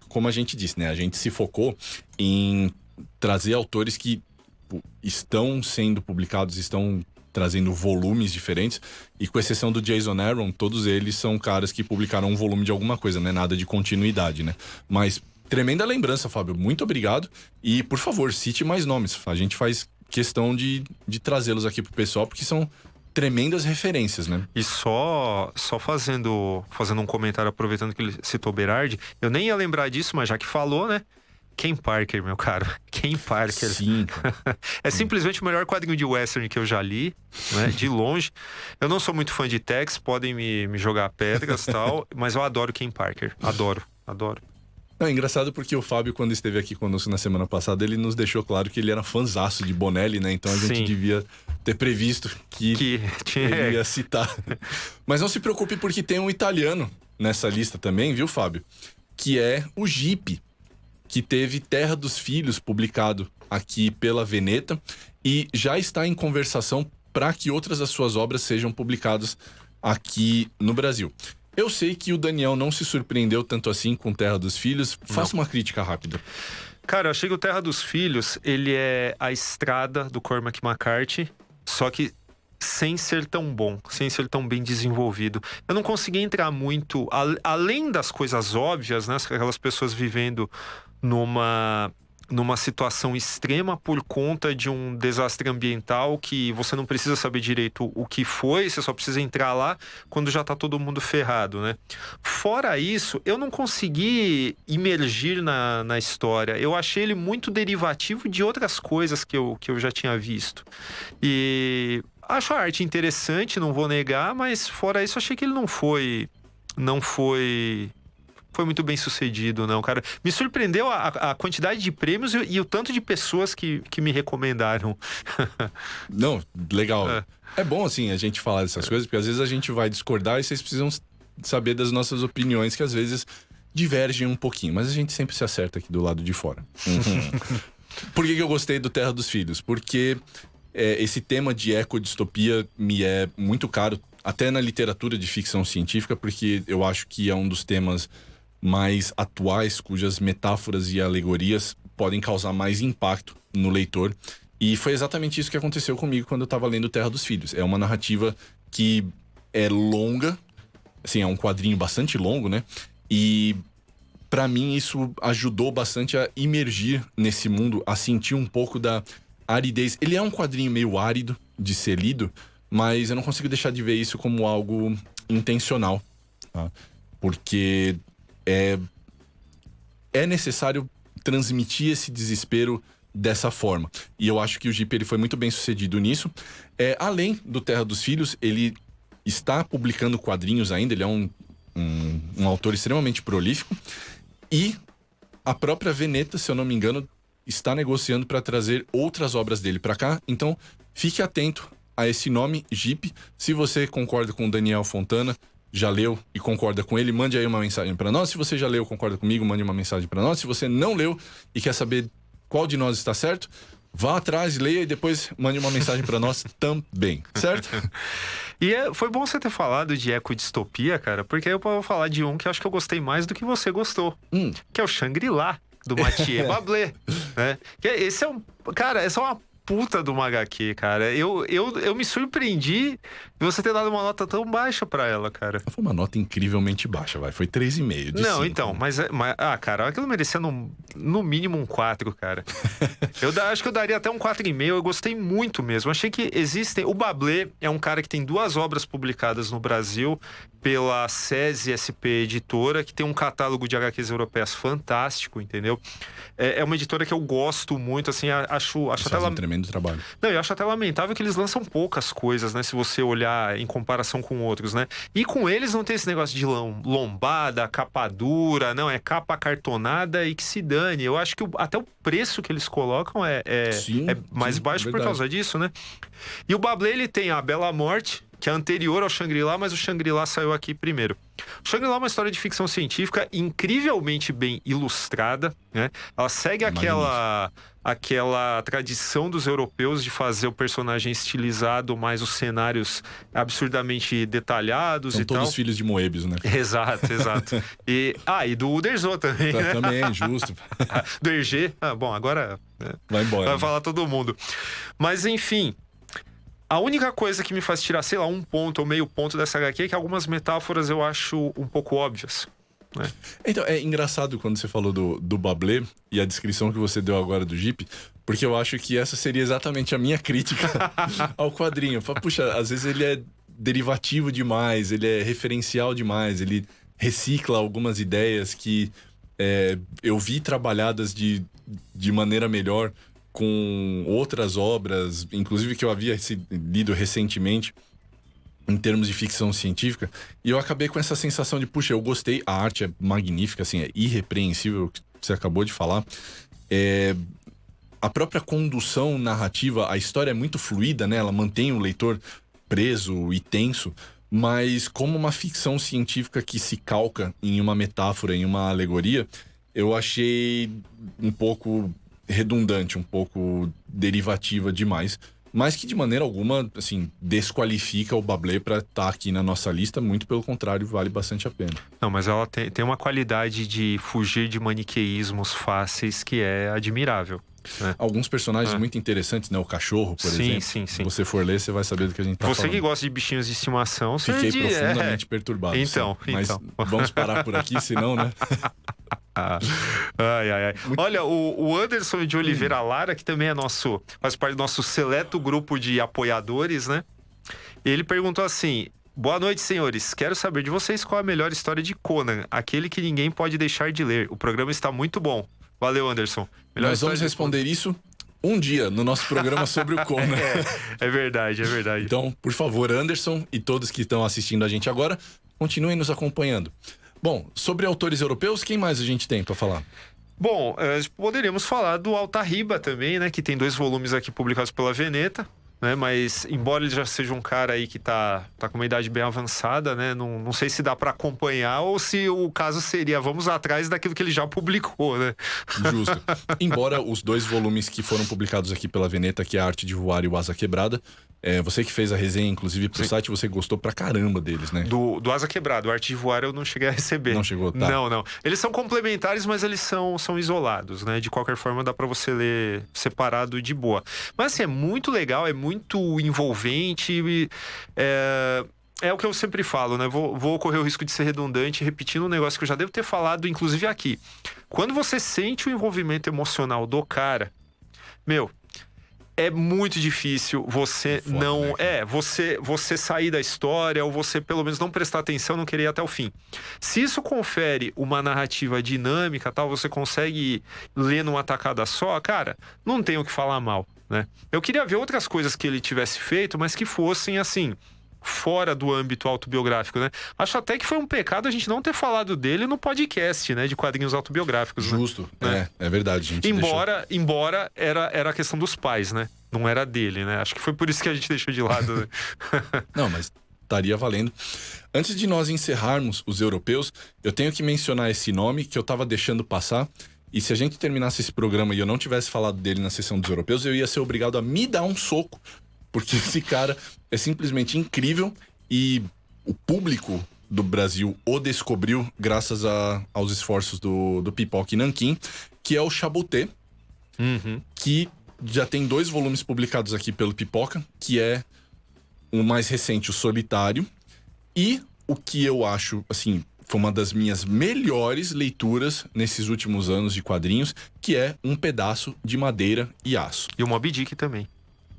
como a gente disse, né? A gente se focou em trazer autores que estão sendo publicados, estão trazendo volumes diferentes, e com exceção do Jason Aaron, todos eles são caras que publicaram um volume de alguma coisa, né? Nada de continuidade, né? Mas tremenda lembrança, Fábio. Muito obrigado. E, por favor, cite mais nomes. A gente faz questão de trazê-los aqui pro pessoal, porque são tremendas referências, né? E só fazendo um comentário, aproveitando que ele citou Berardi, eu nem ia lembrar disso, mas já que falou, né? Ken Parker, meu caro. Ken Parker. Sim. É simplesmente o melhor quadrinho de western que eu já li, né? De longe. Eu não sou muito fã de Tex, podem me jogar pedras e tal, mas eu adoro Ken Parker. Adoro. É engraçado porque o Fábio, quando esteve aqui conosco na semana passada, ele nos deixou claro que ele era fãzaço de Bonelli, né? Então a gente devia ter previsto que ele ia citar. Mas não se preocupe, porque tem um italiano nessa lista também, viu, Fábio? Que é o Gipe, que teve Terra dos Filhos publicado aqui pela Veneta e já está em conversação para que outras das suas obras sejam publicadas aqui no Brasil. Eu sei que o Daniel não se surpreendeu tanto assim com Terra dos Filhos. Faça uma crítica rápida. Cara, eu achei que o Terra dos Filhos, ele é a estrada do Cormac McCarthy, só que sem ser tão bom, sem ser tão bem desenvolvido. Eu não consegui entrar muito, além das coisas óbvias, né? Aquelas pessoas vivendo numa situação extrema por conta de um desastre ambiental que você não precisa saber direito o que foi, você só precisa entrar lá quando já tá todo mundo ferrado, né? Fora isso, eu não consegui imergir na história. Eu achei ele muito derivativo de outras coisas que eu já tinha visto. E acho a arte interessante, não vou negar, mas fora isso, achei que ele não foi muito bem sucedido, não, cara. Me surpreendeu a quantidade de prêmios e o tanto de pessoas que me recomendaram. Não, legal. É bom, assim, a gente falar dessas coisas, porque às vezes a gente vai discordar e vocês precisam saber das nossas opiniões, que às vezes divergem um pouquinho, mas a gente sempre se acerta aqui do lado de fora. Por que eu gostei do Terra dos Filhos? Porque esse tema de ecodistopia me é muito caro, até na literatura de ficção científica, porque eu acho que é um dos temas mais atuais, cujas metáforas e alegorias podem causar mais impacto no leitor. E foi exatamente isso que aconteceu comigo quando eu tava lendo Terra dos Filhos. É uma narrativa que é longa, assim, é um quadrinho bastante longo, né? E pra mim isso ajudou bastante a imergir nesse mundo, a sentir um pouco da aridez. Ele é um quadrinho meio árido de ser lido, mas eu não consigo deixar de ver isso como algo intencional, tá? Porque é necessário transmitir esse desespero dessa forma. E eu acho que o Gipe ele foi muito bem sucedido nisso. Além do Terra dos Filhos, ele está publicando quadrinhos ainda, ele é um autor extremamente prolífico. E a própria Veneta, se eu não me engano, está negociando para trazer outras obras dele para cá. Então, fique atento a esse nome, Jeep. Se você concorda com o Daniel Fontana, já leu e concorda com ele, mande aí uma mensagem para nós. Se você já leu, concorda comigo, mande uma mensagem para nós. Se você não leu e quer saber qual de nós está certo, vá atrás, leia e depois mande uma mensagem para nós também, certo? E foi bom você ter falado de ecodistopia, cara, porque aí eu vou falar de um que eu acho que eu gostei mais do que você gostou, que é o Shangri-La, do Mathieu Bablé, né? Esse é um... Cara, essa é uma puta de uma HQ, cara. Eu me surpreendi de você ter dado uma nota tão baixa pra ela, cara. Foi uma nota incrivelmente baixa, vai. Foi 3,5 de 5. Não, então, mas cara, aquilo merecia no mínimo um 4, cara. Acho que eu daria até um 4,5. Eu gostei muito mesmo. Achei que existem... O Bablé é um cara que tem 2 obras publicadas no Brasil pela SESI SP Editora, que tem um catálogo de HQs europeias fantástico, entendeu? É uma editora que eu gosto muito, assim, acho até um tremendo trabalho. Não, eu acho até lamentável que eles lançam poucas coisas, né? Se você olhar em comparação com outros, né? E com eles não tem esse negócio de lombada, capa dura, não, é capa cartonada e que se dane. Eu acho que até o preço que eles colocam é mais baixo por causa disso, né? E o Bablé, ele tem a Bela Morte, que é anterior ao Shangri-La, mas o Shangri-La saiu aqui primeiro. O Shangri-La é uma história de ficção científica incrivelmente bem ilustrada, né? Ela segue aquela tradição dos europeus de fazer o personagem estilizado, mas os cenários absurdamente detalhados. São e todos tal. Filhos de Moebius, né? Exato. E do Uderzo também, né? Também, justo. Do Hergé. Bom, agora... Vai embora. Vai falar todo mundo. Mas, enfim... A única coisa que me faz tirar, sei lá, um ponto ou meio ponto dessa HQ é que algumas metáforas eu acho um pouco óbvias, né? Então, é engraçado quando você falou do Bablé e a descrição que você deu agora do Jeep, porque eu acho que essa seria exatamente a minha crítica ao quadrinho. Puxa, às vezes ele é derivativo demais, ele é referencial demais, ele recicla algumas ideias que eu vi trabalhadas de maneira melhor com outras obras, inclusive que eu havia lido recentemente em termos de ficção científica, e eu acabei com essa sensação de, puxa, eu gostei, a arte é magnífica, assim, é irrepreensível o que você acabou de falar. A própria condução narrativa, a história é muito fluida, né? Ela mantém o leitor preso e tenso, mas como uma ficção científica que se calca em uma metáfora, em uma alegoria, eu achei um pouco redundante, um pouco derivativa demais, mas que de maneira alguma, assim, desqualifica o Bablé para estar aqui na nossa lista, muito pelo contrário, vale bastante a pena. Não, mas ela tem uma qualidade de fugir de maniqueísmos fáceis que é admirável, né? Alguns personagens muito interessantes, né? O cachorro, por exemplo. Sim. Se você for ler, você vai saber do que a gente tá falando. Você que gosta de bichinhos de estimação... Fiquei profundamente perturbado. Então. Vamos parar por aqui, senão, né? Ai. Olha, o Anderson de Oliveira Lara, que também faz parte do nosso seleto grupo de apoiadores, né? Ele perguntou assim: boa noite, senhores. Quero saber de vocês qual a melhor história de Conan, aquele que ninguém pode deixar de ler. O programa está muito bom. Valeu, Anderson. Nós vamos responder isso um dia no nosso programa sobre o Conan. É verdade. Então, por favor, Anderson e todos que estão assistindo a gente agora, continuem nos acompanhando. Bom, sobre autores europeus, quem mais a gente tem para falar? Bom, poderíamos falar do Altarriba também, né? Que tem 2 volumes aqui publicados pela Veneta, né? Mas, embora ele já seja um cara aí que tá com uma idade bem avançada, né? Não sei se dá para acompanhar ou se o caso seria vamos atrás daquilo que ele já publicou, né? Justo. Embora os 2 volumes que foram publicados aqui pela Veneta, que é a Arte de Voar e o Asa Quebrada, você que fez a resenha, inclusive, pro site, você gostou pra caramba deles, né? Do Asa Quebrada, o Arte de Voar eu não cheguei a receber. Não chegou, tá? Não. Eles são complementares, mas eles são isolados, né? De qualquer forma, dá pra você ler separado de boa. Mas, assim, é muito legal, é muito envolvente. É o que eu sempre falo, né? Vou correr o risco de ser redundante, repetindo um negócio que eu já devo ter falado, inclusive aqui. Quando você sente o envolvimento emocional do cara, é muito difícil você você sair da história ou você pelo menos não prestar atenção, não querer ir até o fim. Se isso confere uma narrativa dinâmica, tal, você consegue ler numa tacada só, cara, não tem o que falar mal, né? Eu queria ver outras coisas que ele tivesse feito, mas que fossem assim, fora do âmbito autobiográfico, né? Acho até que foi um pecado a gente não ter falado dele no podcast, né? De quadrinhos autobiográficos. Justo, né? É verdade, gente. Embora era a questão dos pais, né? não era dele, né? Acho que foi por isso que a gente deixou de lado, né? Não, mas estaria valendo. Antes de nós encerrarmos os europeus, eu tenho que mencionar esse nome que eu tava deixando passar. E se a gente terminasse esse programa e eu não tivesse falado dele na sessão dos europeus, eu ia ser obrigado a me dar um soco. Porque esse cara é simplesmente incrível e o público do Brasil o descobriu graças aos esforços do Pipoca e Nanquim, que é o Chabutê, que já tem 2 volumes publicados aqui pelo Pipoca, que é o mais recente, o Solitário, e o que eu acho, assim, foi uma das minhas melhores leituras nesses últimos anos de quadrinhos, que é Um Pedaço de Madeira e Aço. E o Moby Dick também.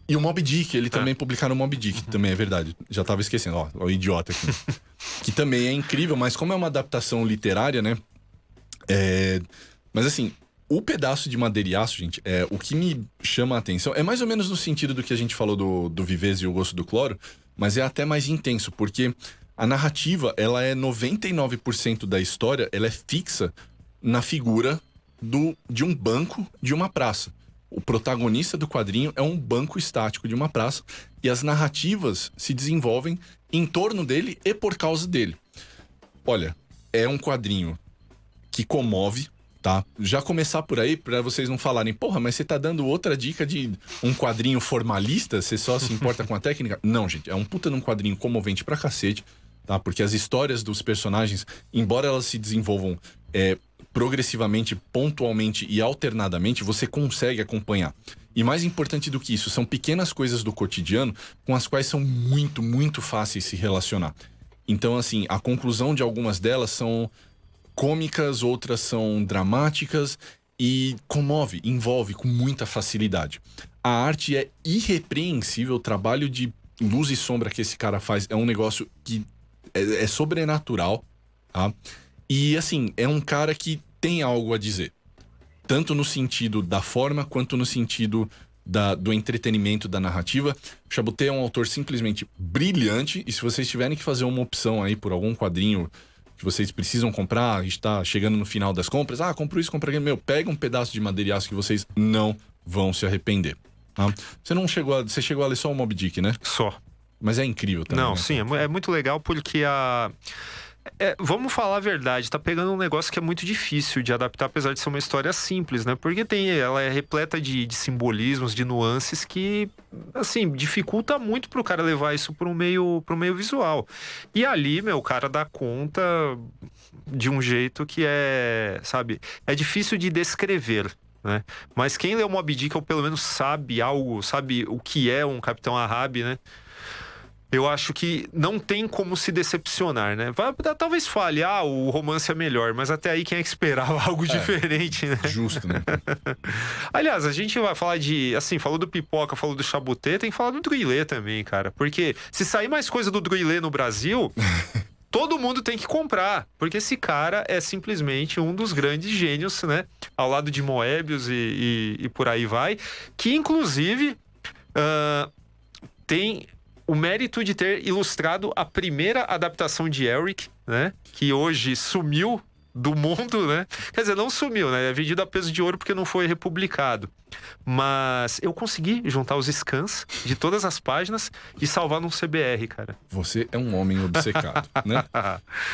E o Moby Dick, ele também publicaram o Moby Dick, também é verdade. Já tava esquecendo, ó, o idiota aqui. Que também é incrível, mas como é uma adaptação literária, né? Mas assim, o Pedaço de Madeira e Aço, gente, o que me chama a atenção é mais ou menos no sentido do que a gente falou do Vivez e o Gosto do Cloro, mas é até mais intenso, porque a narrativa, ela é 99% da história, ela é fixa na figura de um banco de uma praça. O protagonista do quadrinho é um banco estático de uma praça e as narrativas se desenvolvem em torno dele e por causa dele. Olha, é um quadrinho que comove, tá? Já começar por aí, pra vocês não falarem, porra, mas você tá dando outra dica de um quadrinho formalista? Você só se importa com a técnica? Não, gente, é um puta de um quadrinho comovente pra cacete, tá? Porque as histórias dos personagens, embora elas se desenvolvam progressivamente, pontualmente e alternadamente, você consegue acompanhar. E mais importante do que isso, são pequenas coisas do cotidiano com as quais são muito, muito fáceis se relacionar. Então, assim, a conclusão de algumas delas são cômicas, outras são dramáticas e comove, envolve com muita facilidade. A arte é irrepreensível, o trabalho de luz e sombra que esse cara faz é um negócio que é sobrenatural, tá? E, assim, é um cara que tem algo a dizer. Tanto no sentido da forma, quanto no sentido do entretenimento, da narrativa. O Chabutê é um autor simplesmente brilhante. E se vocês tiverem que fazer uma opção aí por algum quadrinho que vocês precisam comprar, a gente tá chegando no final das compras. Compro isso, compro aquilo. Pega um pedaço de Madeira e Aço que vocês não vão se arrepender. Tá? Você chegou a ler só o Moby Dick, né? Só. Mas é incrível também. Não, né? sim, é muito legal porque vamos falar a verdade, tá pegando um negócio que é muito difícil de adaptar, apesar de ser uma história simples, né? Porque ela é repleta de simbolismos, de nuances que, assim, dificulta muito pro cara levar isso pro meio visual. E ali, o cara dá conta de um jeito que sabe, é difícil de descrever, né? Mas quem lê o Moby Dick, ou pelo menos sabe algo, sabe o que é um Capitão Ahab, né? Eu acho que não tem como se decepcionar, né? Talvez fale, o romance é melhor, mas até aí quem é que esperava algo diferente, né? Justo, né? Aliás, a gente vai falar falou do Pipoca, falou do Chabutê, tem que falar do Druillet também, cara. Porque se sair mais coisa do Druillet no Brasil, todo mundo tem que comprar. Porque esse cara é simplesmente um dos grandes gênios, né? Ao lado de Moebius e por aí vai. Que, inclusive, tem o mérito de ter ilustrado a primeira adaptação de Eric, né? Que hoje sumiu do mundo, né? Quer dizer, não sumiu, né? É vendido a peso de ouro porque não foi republicado. Mas eu consegui juntar os scans de todas as páginas e salvar num CBR, cara. Você é um homem obcecado, né?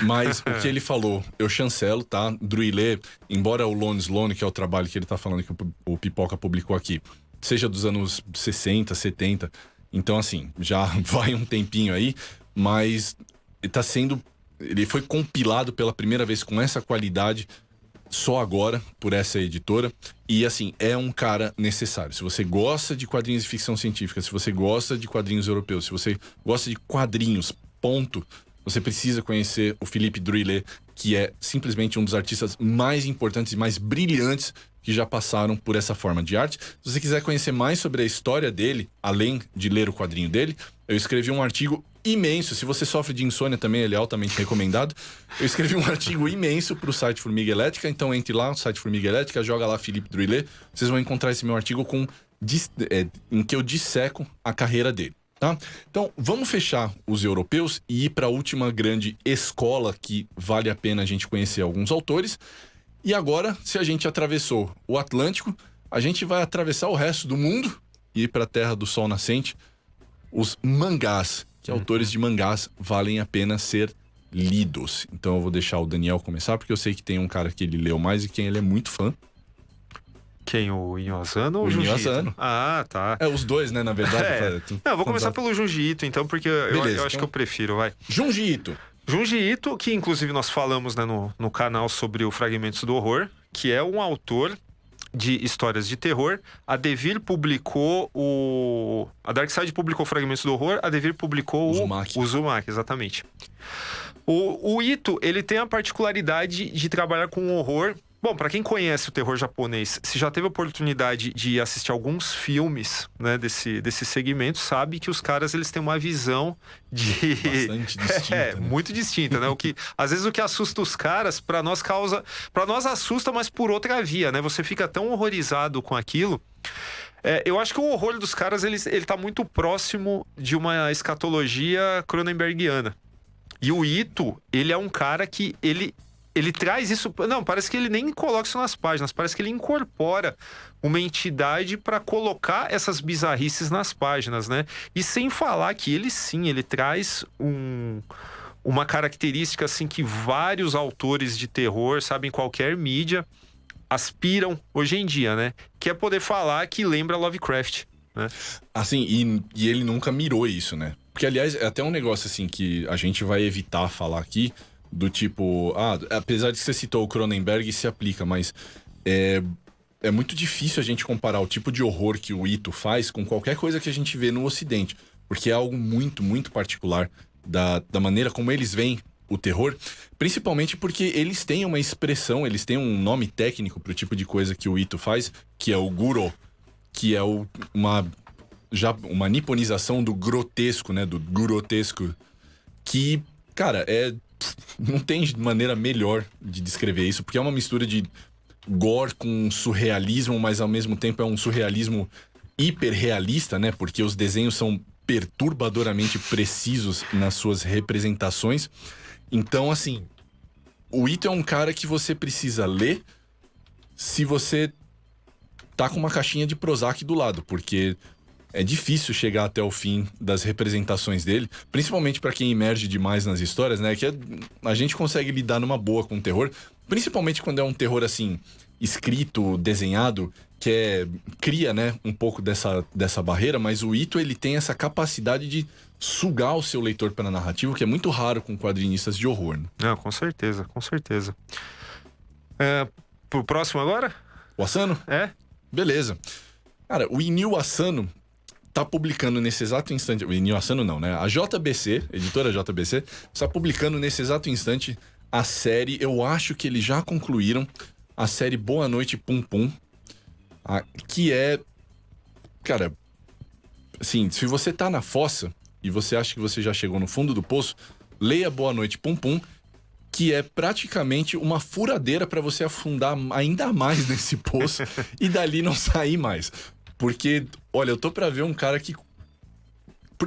Mas o que ele falou, eu chancelo, tá? Druillet, embora o Lone Sloane, que é o trabalho que ele tá falando que o Pipoca publicou aqui, seja dos anos 60, 70... Então, assim, já vai um tempinho aí, mas ele foi compilado pela primeira vez com essa qualidade só agora por essa editora. E, assim, é um cara necessário. Se você gosta de quadrinhos de ficção científica, se você gosta de quadrinhos europeus, se você gosta de quadrinhos, ponto, você precisa conhecer o Philippe Druillet, que é simplesmente um dos artistas mais importantes e mais brilhantes que já passaram por essa forma de arte. Se você quiser conhecer mais sobre a história dele, além de ler o quadrinho dele, eu escrevi um artigo imenso. Se você sofre de insônia também, ele é altamente recomendado. Eu escrevi um artigo imenso para o site Formiga Elétrica, então entre lá no site Formiga Elétrica, joga lá Philippe Druillet, vocês vão encontrar esse meu artigo em que eu disseco a carreira dele. Tá? Então, vamos fechar os europeus e ir para a última grande escola que vale a pena a gente conhecer alguns autores. E agora, se a gente atravessou o Atlântico, a gente vai atravessar o resto do mundo ir pra Terra do Sol Nascente, os mangás, que autores de mangás valem a pena ser lidos. Então eu vou deixar o Daniel começar, porque eu sei que tem um cara que ele leu mais e quem ele é muito fã. Quem? O Inyo Asano ou o Inyo Junji Ito? Asano. Ah, tá. Os dois, né, na verdade. Não, eu vou começar pelo Junji Ito, então, porque eu acho então que eu prefiro, vai. Junji Ito. Junji Ito, que inclusive nós falamos, né, no canal sobre o Fragmentos do Horror, que é um autor de histórias de terror. A Devir publicou a Darkside publicou Fragmentos do Horror, a Devir publicou o Uzumaki, exatamente. O Ito, ele tem a particularidade de trabalhar com horror. Bom, pra quem conhece o terror japonês, se já teve a oportunidade de assistir alguns filmes, né, desse segmento, sabe que os caras, eles têm uma visão bastante distinta, né? Muito distinta, né? Às vezes o que assusta os caras, pra nós assusta, mas por outra via, né? Você fica tão horrorizado com aquilo. Eu acho que o horror dos caras, ele tá muito próximo de uma escatologia cronenbergiana. E o Ito, ele é um cara que ele traz isso... Não, parece que ele nem coloca isso nas páginas. Parece que ele incorpora uma entidade para colocar essas bizarrices nas páginas, né? E sem falar que ele traz uma característica assim que vários autores de terror, sabe, em qualquer mídia, aspiram hoje em dia, né? Que é poder falar que lembra Lovecraft, né? Assim, e ele nunca mirou isso, né? Porque, aliás, é até um negócio assim que a gente vai evitar falar aqui, do tipo, apesar de que você citou o Cronenberg, se aplica, mas é muito difícil a gente comparar o tipo de horror que o Ito faz com qualquer coisa que a gente vê no Ocidente, porque é algo muito, muito particular da maneira como eles veem o terror, principalmente porque eles têm uma expressão, eles têm um nome técnico pro tipo de coisa que o Ito faz, que é o Guro, que é uma niponização do grotesco, né, do grotesco, que, cara, não tem maneira melhor de descrever isso, porque é uma mistura de gore com surrealismo, mas ao mesmo tempo é um surrealismo hiperrealista, né? Porque os desenhos são perturbadoramente precisos nas suas representações. Então, assim, o Ito é um cara que você precisa ler se você tá com uma caixinha de Prozac do lado, porque é difícil chegar até o fim das representações dele, principalmente pra quem emerge demais nas histórias, né? Que a gente consegue lidar numa boa com o terror, principalmente quando é um terror, assim, escrito, desenhado, que cria, né, um pouco dessa barreira, mas o Ito, ele tem essa capacidade de sugar o seu leitor pela narrativa, que é muito raro com quadrinistas de horror, né? Não, com certeza, com certeza. Pro próximo agora? O Asano? Beleza. Cara, o Inyo Asano tá publicando nesse exato instante... O Inyo Asano não, né? A JBC, editora JBC, está publicando nesse exato instante a série... Eu acho que eles já concluíram a série Boa Noite Pum Pum, que é... Cara, assim, se você tá na fossa e você acha que você já chegou no fundo do poço, leia Boa Noite Pum Pum, que é praticamente uma furadeira para você afundar ainda mais nesse poço e dali não sair mais. Porque, olha, eu tô pra ver um cara que...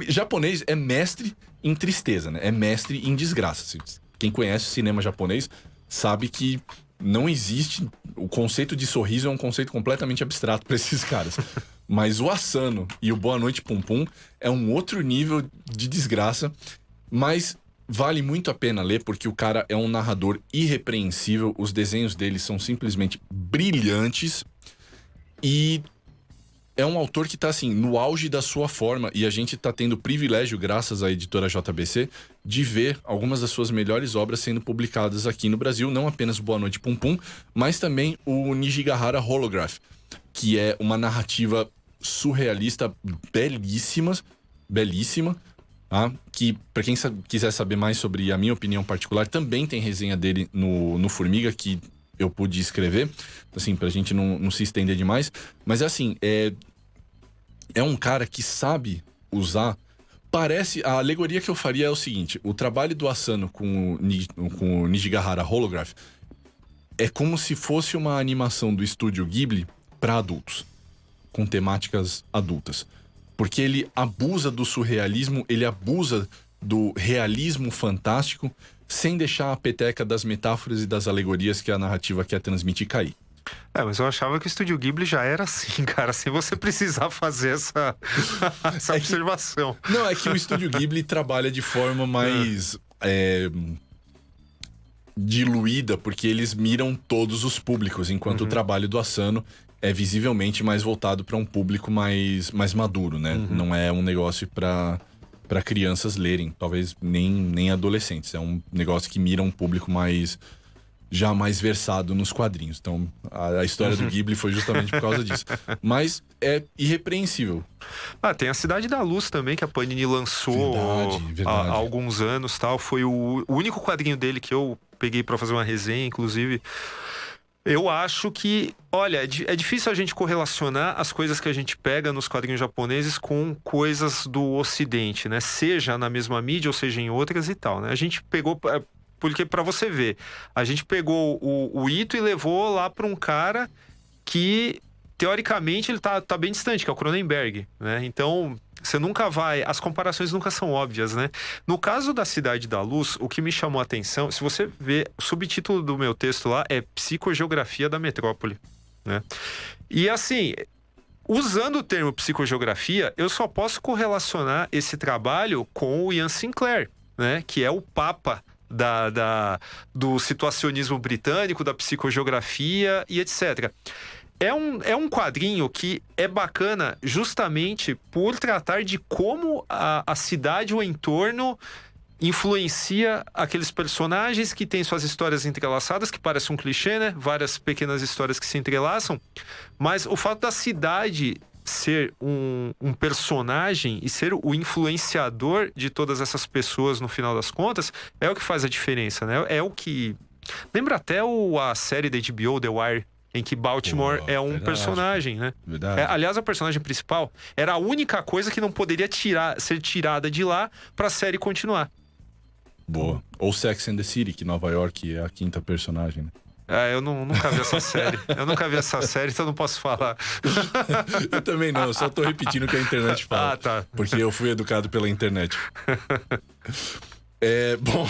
Japonês é mestre em tristeza, né? É mestre em desgraça. Quem conhece o cinema japonês sabe que não existe... O conceito de sorriso é um conceito completamente abstrato pra esses caras. Mas o Asano e o Boa Noite Pum Pum é um outro nível de desgraça, mas vale muito a pena ler, porque o cara é um narrador irrepreensível, os desenhos dele são simplesmente brilhantes e... É um autor que tá, assim, no auge da sua forma, e a gente tá tendo o privilégio, graças à editora JBC, de ver algumas das suas melhores obras sendo publicadas aqui no Brasil, não apenas Boa Noite Pum Pum, mas também o Nijigahara Holograph, que é uma narrativa surrealista belíssima, tá? Que, pra quem quiser saber mais sobre a minha opinião particular, também tem resenha dele no Formiga, que eu pude escrever, assim, pra gente não se estender demais. Mas é assim, é um cara que sabe usar... A alegoria que eu faria é o seguinte: o trabalho do Asano com o Nijigahara Holograph é como se fosse uma animação do estúdio Ghibli para adultos, com temáticas adultas. Porque ele abusa do surrealismo, ele abusa do realismo fantástico, sem deixar a peteca das metáforas e das alegorias que a narrativa quer transmitir cair. Mas eu achava que o Estúdio Ghibli já era assim, cara, sem você precisar fazer essa observação. Não, é que o Estúdio Ghibli trabalha de forma mais diluída, porque eles miram todos os públicos, enquanto o trabalho do Asano é visivelmente mais voltado para um público mais maduro, né? Não é um negócio para crianças lerem, talvez nem adolescentes. É um negócio que mira um público já mais versado nos quadrinhos. Então, a história do Ghibli foi justamente por causa disso. Mas é irrepreensível. Tem a Cidade da Luz também, que a Panini lançou Verdade. há alguns anos, tal. Foi o único quadrinho dele que eu peguei para fazer uma resenha, inclusive. Eu acho que, olha, é difícil a gente correlacionar as coisas que a gente pega nos quadrinhos japoneses com coisas do Ocidente, né? Seja na mesma mídia ou seja em outras e tal, né? A gente pegou, porque pra você ver, a gente pegou o Ito e levou lá pra um cara que, teoricamente, ele tá bem distante, que é o Cronenberg, né? Então, você nunca vai... As comparações nunca são óbvias, né? No caso da Cidade da Luz, o que me chamou a atenção... Se você ver, o subtítulo do meu texto lá é Psicogeografia da Metrópole, né? E assim, usando o termo psicogeografia, eu só posso correlacionar esse trabalho com o Ian Sinclair, né? Que é o papa do situacionismo britânico, da psicogeografia e etc. É um quadrinho que é bacana justamente por tratar de como a cidade, o entorno, influencia aqueles personagens que têm suas histórias entrelaçadas, que parece um clichê, né? Várias pequenas histórias que se entrelaçam. Mas o fato da cidade ser um personagem e ser o influenciador de todas essas pessoas no final das contas é o que faz a diferença, né? É o que... Lembra até a série da HBO, The Wire, em que Baltimore é um personagem, né? Verdade. Aliás, a personagem principal era a única coisa que não poderia ser tirada de lá pra série continuar. Boa. Ou Sex and the City, que Nova York é a quinta personagem, né? Eu nunca vi essa série. Eu nunca vi essa série, então não posso falar. Eu também não, eu só tô repetindo o que a internet fala. Tá. Porque eu fui educado pela internet. Bom,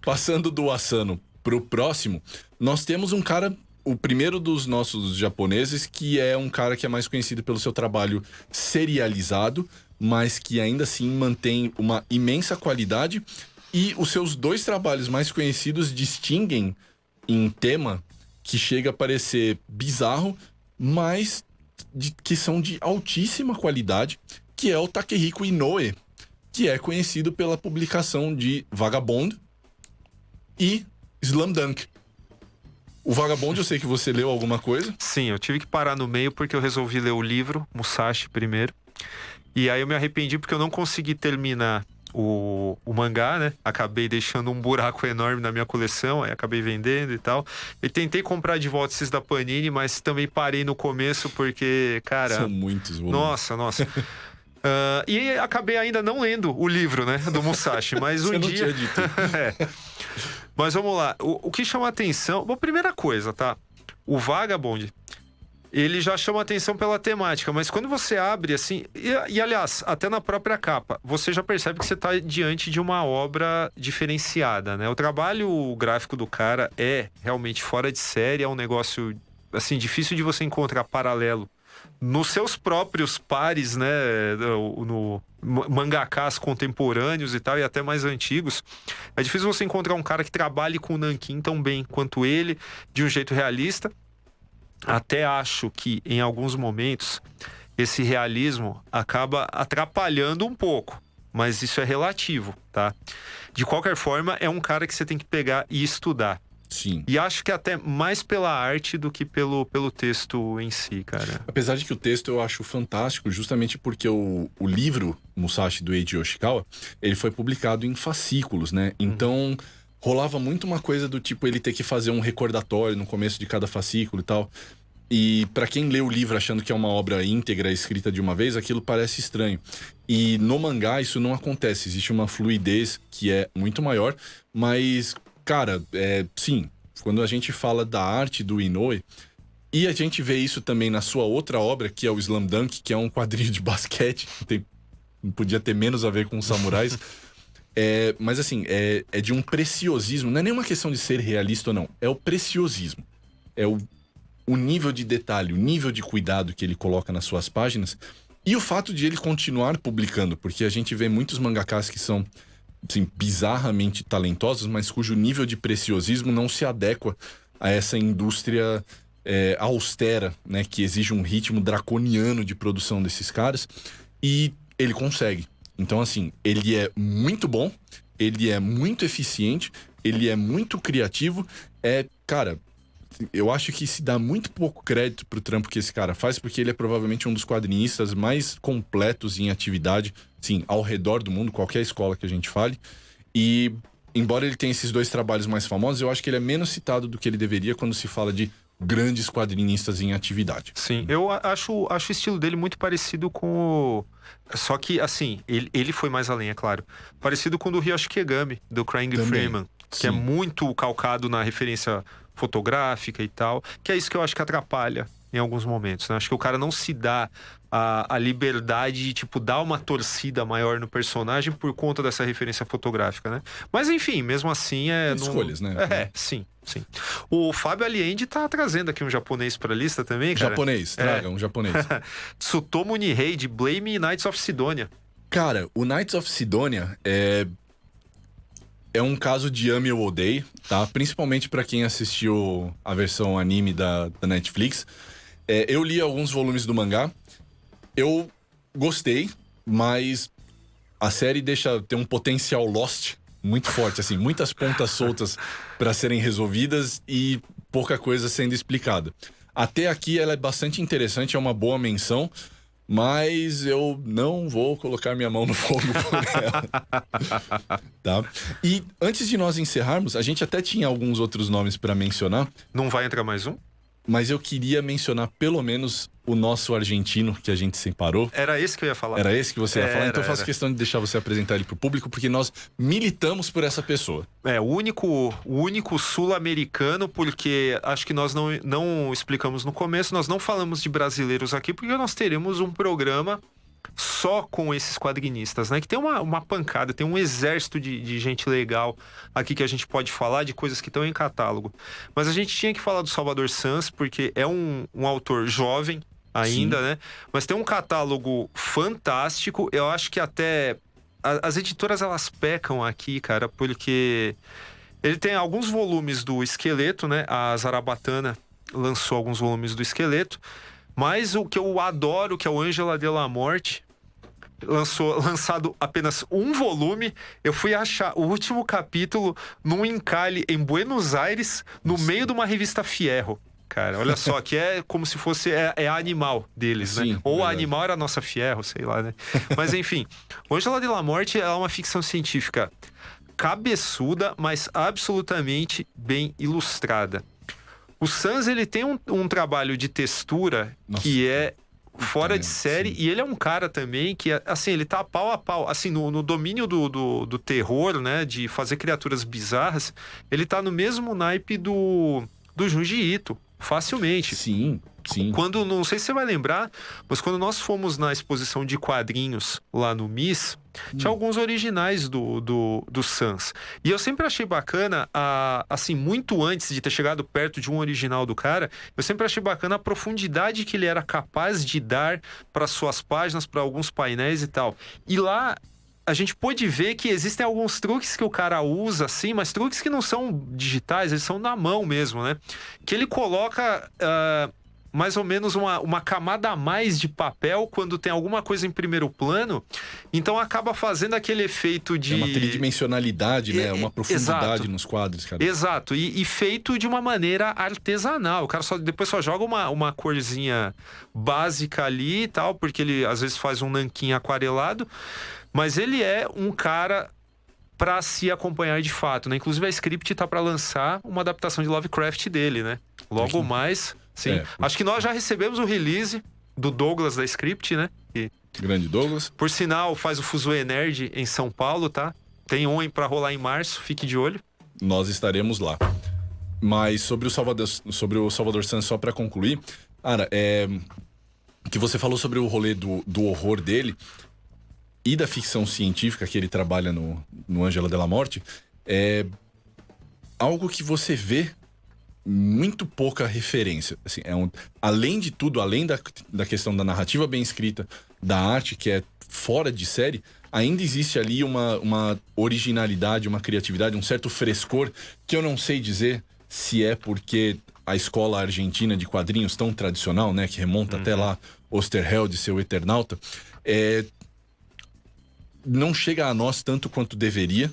passando do Asano pro próximo, nós temos um cara... O primeiro dos nossos japoneses, que é um cara que é mais conhecido pelo seu trabalho serializado, mas que ainda assim mantém uma imensa qualidade. E os seus dois trabalhos mais conhecidos distinguem em tema que chega a parecer bizarro, mas que são de altíssima qualidade, que é o Takehiko Inoue, que é conhecido pela publicação de Vagabond e Slam Dunk. O Vagabond, eu sei que você leu alguma coisa. Sim, eu tive que parar no meio porque eu resolvi ler o livro, Musashi, primeiro. E aí eu me arrependi porque eu não consegui terminar o mangá, né? Acabei deixando um buraco enorme na minha coleção, aí acabei vendendo e tal. E tentei comprar de volta esses da Panini, mas também parei no começo porque, cara... São muitos volumes. Nossa. E acabei ainda não lendo o livro, né? Do Musashi, mas Você um não dia... tinha dito. Mas vamos lá. O que chama atenção... Bom, primeira coisa, tá? O Vagabond, ele já chama atenção pela temática, mas quando você abre assim... E aliás, até na própria capa, você já percebe que você está diante de uma obra diferenciada, né? O trabalho gráfico do cara é realmente fora de série, é um negócio, assim, difícil de você encontrar paralelo nos seus próprios pares, né, no mangakás contemporâneos e tal, e até mais antigos. É difícil você encontrar um cara que trabalhe com o nanquim tão bem quanto ele, de um jeito realista. Até acho que, em alguns momentos, esse realismo acaba atrapalhando um pouco, mas isso é relativo, tá? De qualquer forma, é um cara que você tem que pegar e estudar. Sim. E acho que até mais pela arte do que pelo texto em si, cara. Apesar de que o texto eu acho fantástico, justamente porque o livro Musashi do Eiji Yoshikawa, ele foi publicado em fascículos, né? Então, rolava muito uma coisa do tipo ele ter que fazer um recordatório no começo de cada fascículo e tal. E pra quem lê o livro achando que é uma obra íntegra, escrita de uma vez, aquilo parece estranho. E no mangá isso não acontece, existe uma fluidez que é muito maior, mas... Cara, sim, quando a gente fala da arte do Inoue, e a gente vê isso também na sua outra obra, que é o Slam Dunk, que é um quadrinho de basquete, não podia ter menos a ver com os samurais, mas assim, é de um preciosismo, não é nenhuma questão de ser realista ou não, é o preciosismo, é o o nível de detalhe, o nível de cuidado que ele coloca nas suas páginas e o fato de ele continuar publicando, porque a gente vê muitos mangakás que são, assim, bizarramente talentosos, mas cujo nível de preciosismo não se adequa a essa indústria austera, né, que exige um ritmo draconiano de produção desses caras, e ele consegue. Então, assim, ele é muito bom, ele é muito eficiente, ele é muito criativo. Cara, eu acho que se dá muito pouco crédito pro trampo que esse cara faz, porque ele é provavelmente um dos quadrinistas mais completos em atividade, sim, ao redor do mundo, qualquer escola que a gente fale. E, embora ele tenha esses 2 trabalhos mais famosos, eu acho que ele é menos citado do que ele deveria quando se fala de grandes quadrinistas em atividade. Sim, eu acho o estilo dele muito parecido com o... Só que, assim, ele foi mais além, é claro. Parecido com o do Hiroshi Kegami, do Crying Freeman, que é muito calcado na referência fotográfica e tal, que é isso que eu acho que atrapalha em alguns momentos, né? Acho que o cara não se dá a liberdade de, tipo, dar uma torcida maior no personagem por conta dessa referência fotográfica, né? Mas, enfim, mesmo assim... Escolhas, né? Sim. O Fábio Allende tá trazendo aqui um japonês pra lista também, cara. Japonês, traga um japonês. Tsutomu Nihei, de Blame Knights of Sidonia. Cara, o Knights of Sidonia é um caso de ame ou odeie, tá? Principalmente pra quem assistiu a versão anime da Netflix. Eu li alguns volumes do mangá. Eu gostei, mas a série tem um potencial Lost muito forte, assim, muitas pontas soltas para serem resolvidas e pouca coisa sendo explicada. Até aqui ela é bastante interessante, é uma boa menção, mas eu não vou colocar minha mão no fogo por ela. Tá? E antes de nós encerrarmos, a gente até tinha alguns outros nomes para mencionar. Não vai entrar mais um? Mas eu queria mencionar pelo menos o nosso argentino que a gente separou. Era esse que eu ia falar. Era esse que você ia falar? Então eu faço questão de deixar você apresentar ele pro público, porque nós militamos por essa pessoa. O único sul-americano, porque acho que nós não explicamos no começo, nós não falamos de brasileiros aqui, porque nós teremos um programa só com esses quadrinistas, né? Que tem uma pancada, tem um exército de gente legal aqui que a gente pode falar de coisas que estão em catálogo. Mas a gente tinha que falar do Salvador Sanz, porque é um autor jovem ainda, sim, né? Mas tem um catálogo fantástico. Eu acho que até as editoras, elas pecam aqui, cara, porque ele tem alguns volumes do Esqueleto, né? A Zarabatana lançou alguns volumes do Esqueleto. Mas o que eu adoro, que é o Ângela de la Morte, lançado apenas um volume. Eu fui achar o último capítulo num encalhe em Buenos Aires, no meio de uma revista Fierro. Cara, olha só, que é como se fosse a Animal deles, sim, né? Ou verdade. A Animal era a nossa Fierro, sei lá, né? Mas enfim, o Ângela de la Morte é uma ficção científica cabeçuda, mas absolutamente bem ilustrada. O Sanz, ele tem um trabalho de textura, nossa, que é fora de série, sim, e ele é um cara também que, assim, ele tá pau a pau, assim, no domínio do terror, né, de fazer criaturas bizarras, ele tá no mesmo naipe do Junji Ito, facilmente. Sim. Quando, não sei se você vai lembrar, mas quando nós fomos na exposição de quadrinhos lá no MIS, tinha alguns originais do Sanz. E eu sempre achei bacana, assim, muito antes de ter chegado perto de um original do cara, eu sempre achei bacana a profundidade que ele era capaz de dar para suas páginas, para alguns painéis e tal. E lá a gente pôde ver que existem alguns truques que o cara usa, assim, mas truques que não são digitais, eles são na mão mesmo, né? Que ele coloca mais ou menos uma camada a mais de papel quando tem alguma coisa em primeiro plano, então acaba fazendo aquele efeito de... uma tridimensionalidade, né? Uma profundidade, exato, nos quadros, cara. Exato, e feito de uma maneira artesanal. O cara depois só joga uma corzinha básica ali e tal, porque ele às vezes faz um nanquim aquarelado, mas ele é um cara para se acompanhar de fato, né? Inclusive a Script tá para lançar uma adaptação de Lovecraft dele, né? Logo mais... Sim, acho que nós já recebemos o release do Douglas da Script, né? Grande Douglas. Por sinal, faz o Fuzue Nerd em São Paulo, tá? Tem um pra rolar em março, fique de olho. Nós estaremos lá. Mas sobre o Salvador Sanz, só pra concluir, cara, que você falou sobre o rolê do horror dele e da ficção científica que ele trabalha no Ângela de la Morte, é algo que você vê muito pouca referência. Assim, além de tudo, além da questão da narrativa bem escrita, da arte que é fora de série, ainda existe ali uma originalidade, uma criatividade, um certo frescor que eu não sei dizer se é porque a escola argentina de quadrinhos tão tradicional, né, que remonta até lá Osterheld, seu Eternauta, não chega a nós tanto quanto deveria.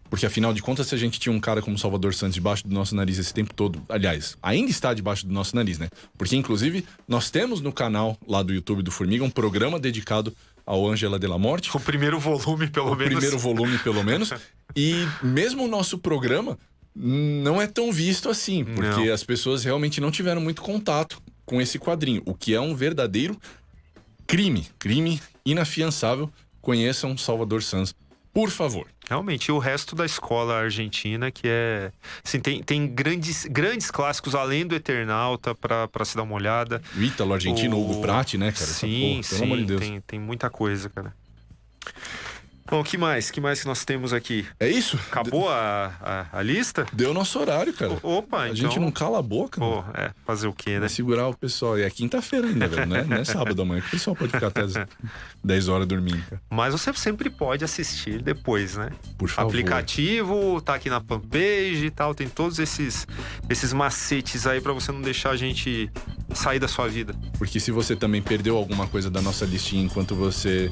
Porque, afinal de contas, se a gente tinha um cara como Salvador Santos debaixo do nosso nariz esse tempo todo... Aliás, ainda está debaixo do nosso nariz, né? Porque, inclusive, nós temos no canal lá do YouTube do Formiga um programa dedicado ao Ângela de la Morte. O primeiro volume, pelo menos. O primeiro volume, pelo menos. E mesmo o nosso programa não é tão visto assim. Porque as pessoas realmente não tiveram muito contato com esse quadrinho. O que é um verdadeiro crime. Crime inafiançável. Conheçam Salvador Santos, por favor. Realmente, e o resto da escola argentina, que é... Assim, tem grandes clássicos, além do Eternauta, pra se dar uma olhada. O Ítalo argentino, Hugo Pratt, né, cara? Sim, pelo amor de Deus. Tem muita coisa, cara. Bom, o que mais? O que mais que nós temos aqui? É isso? Acabou a lista? Deu nosso horário, cara. Opa, a gente não cala a boca. Pô, fazer o quê, né? Vai segurar o pessoal. E é quinta-feira ainda, velho. Não é sábado amanhã que o pessoal pode ficar até as 10 horas dormindo, cara. Mas você sempre pode assistir depois, né? Por favor. Aplicativo, tá aqui na fanpage e tal. Tem todos esses macetes aí pra você não deixar a gente sair da sua vida. Porque se você também perdeu alguma coisa da nossa listinha enquanto você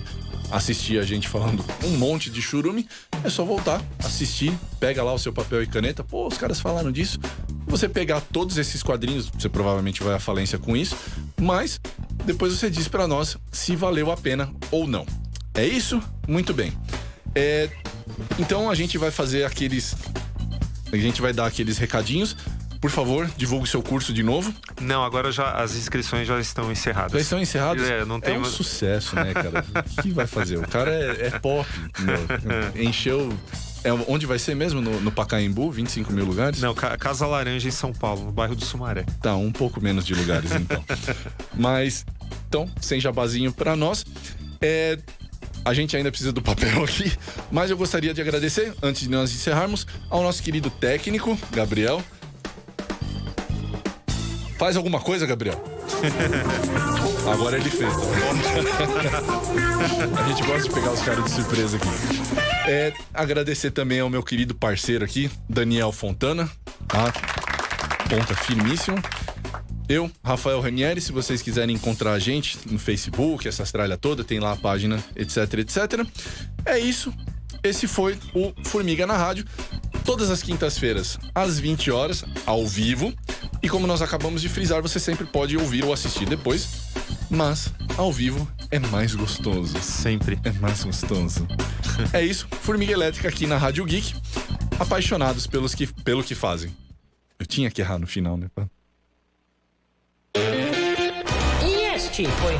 assistia a gente falando um monte de churume, é só voltar, assistir, pega lá o seu papel e caneta. Pô, os caras falaram disso. Você pegar todos esses quadrinhos, você provavelmente vai à falência com isso, mas depois você diz pra nós se valeu a pena ou não. É isso? Muito bem. Então a gente vai fazer a gente vai dar aqueles recadinhos. Por favor, divulgue seu curso de novo. Não, agora as inscrições já estão encerradas. Já estão encerradas? Não tem um sucesso, né, cara? O que vai fazer? O cara é pop. Encheu... onde vai ser mesmo? No Pacaembu? 25 mil lugares? Não, Casa Laranja em São Paulo, no bairro do Sumaré. Tá, um pouco menos de lugares, então. Mas, então, sem jabazinho pra nós. A gente ainda precisa do papel aqui, mas eu gostaria de agradecer, antes de nós encerrarmos, ao nosso querido técnico, Gabriel. Faz alguma coisa, Gabriel? Agora ele fez, tá? A gente gosta de pegar os caras de surpresa aqui. Agradecer também ao meu querido parceiro aqui, Daniel Fontana, tá? Ponta firmíssima. Eu, Rafael Ranieri, se vocês quiserem encontrar a gente no Facebook, essa tralha toda, tem lá a página, etc, etc. É isso. Esse foi o Formiga na Rádio. Todas as quintas-feiras, às 20 horas, ao vivo. E como nós acabamos de frisar, você sempre pode ouvir ou assistir depois. Mas, ao vivo, é mais gostoso. Sempre. É mais gostoso. É isso. Formiga Elétrica aqui na Rádio Geek. Apaixonados pelo que fazem. Eu tinha que errar no final, né? E este foi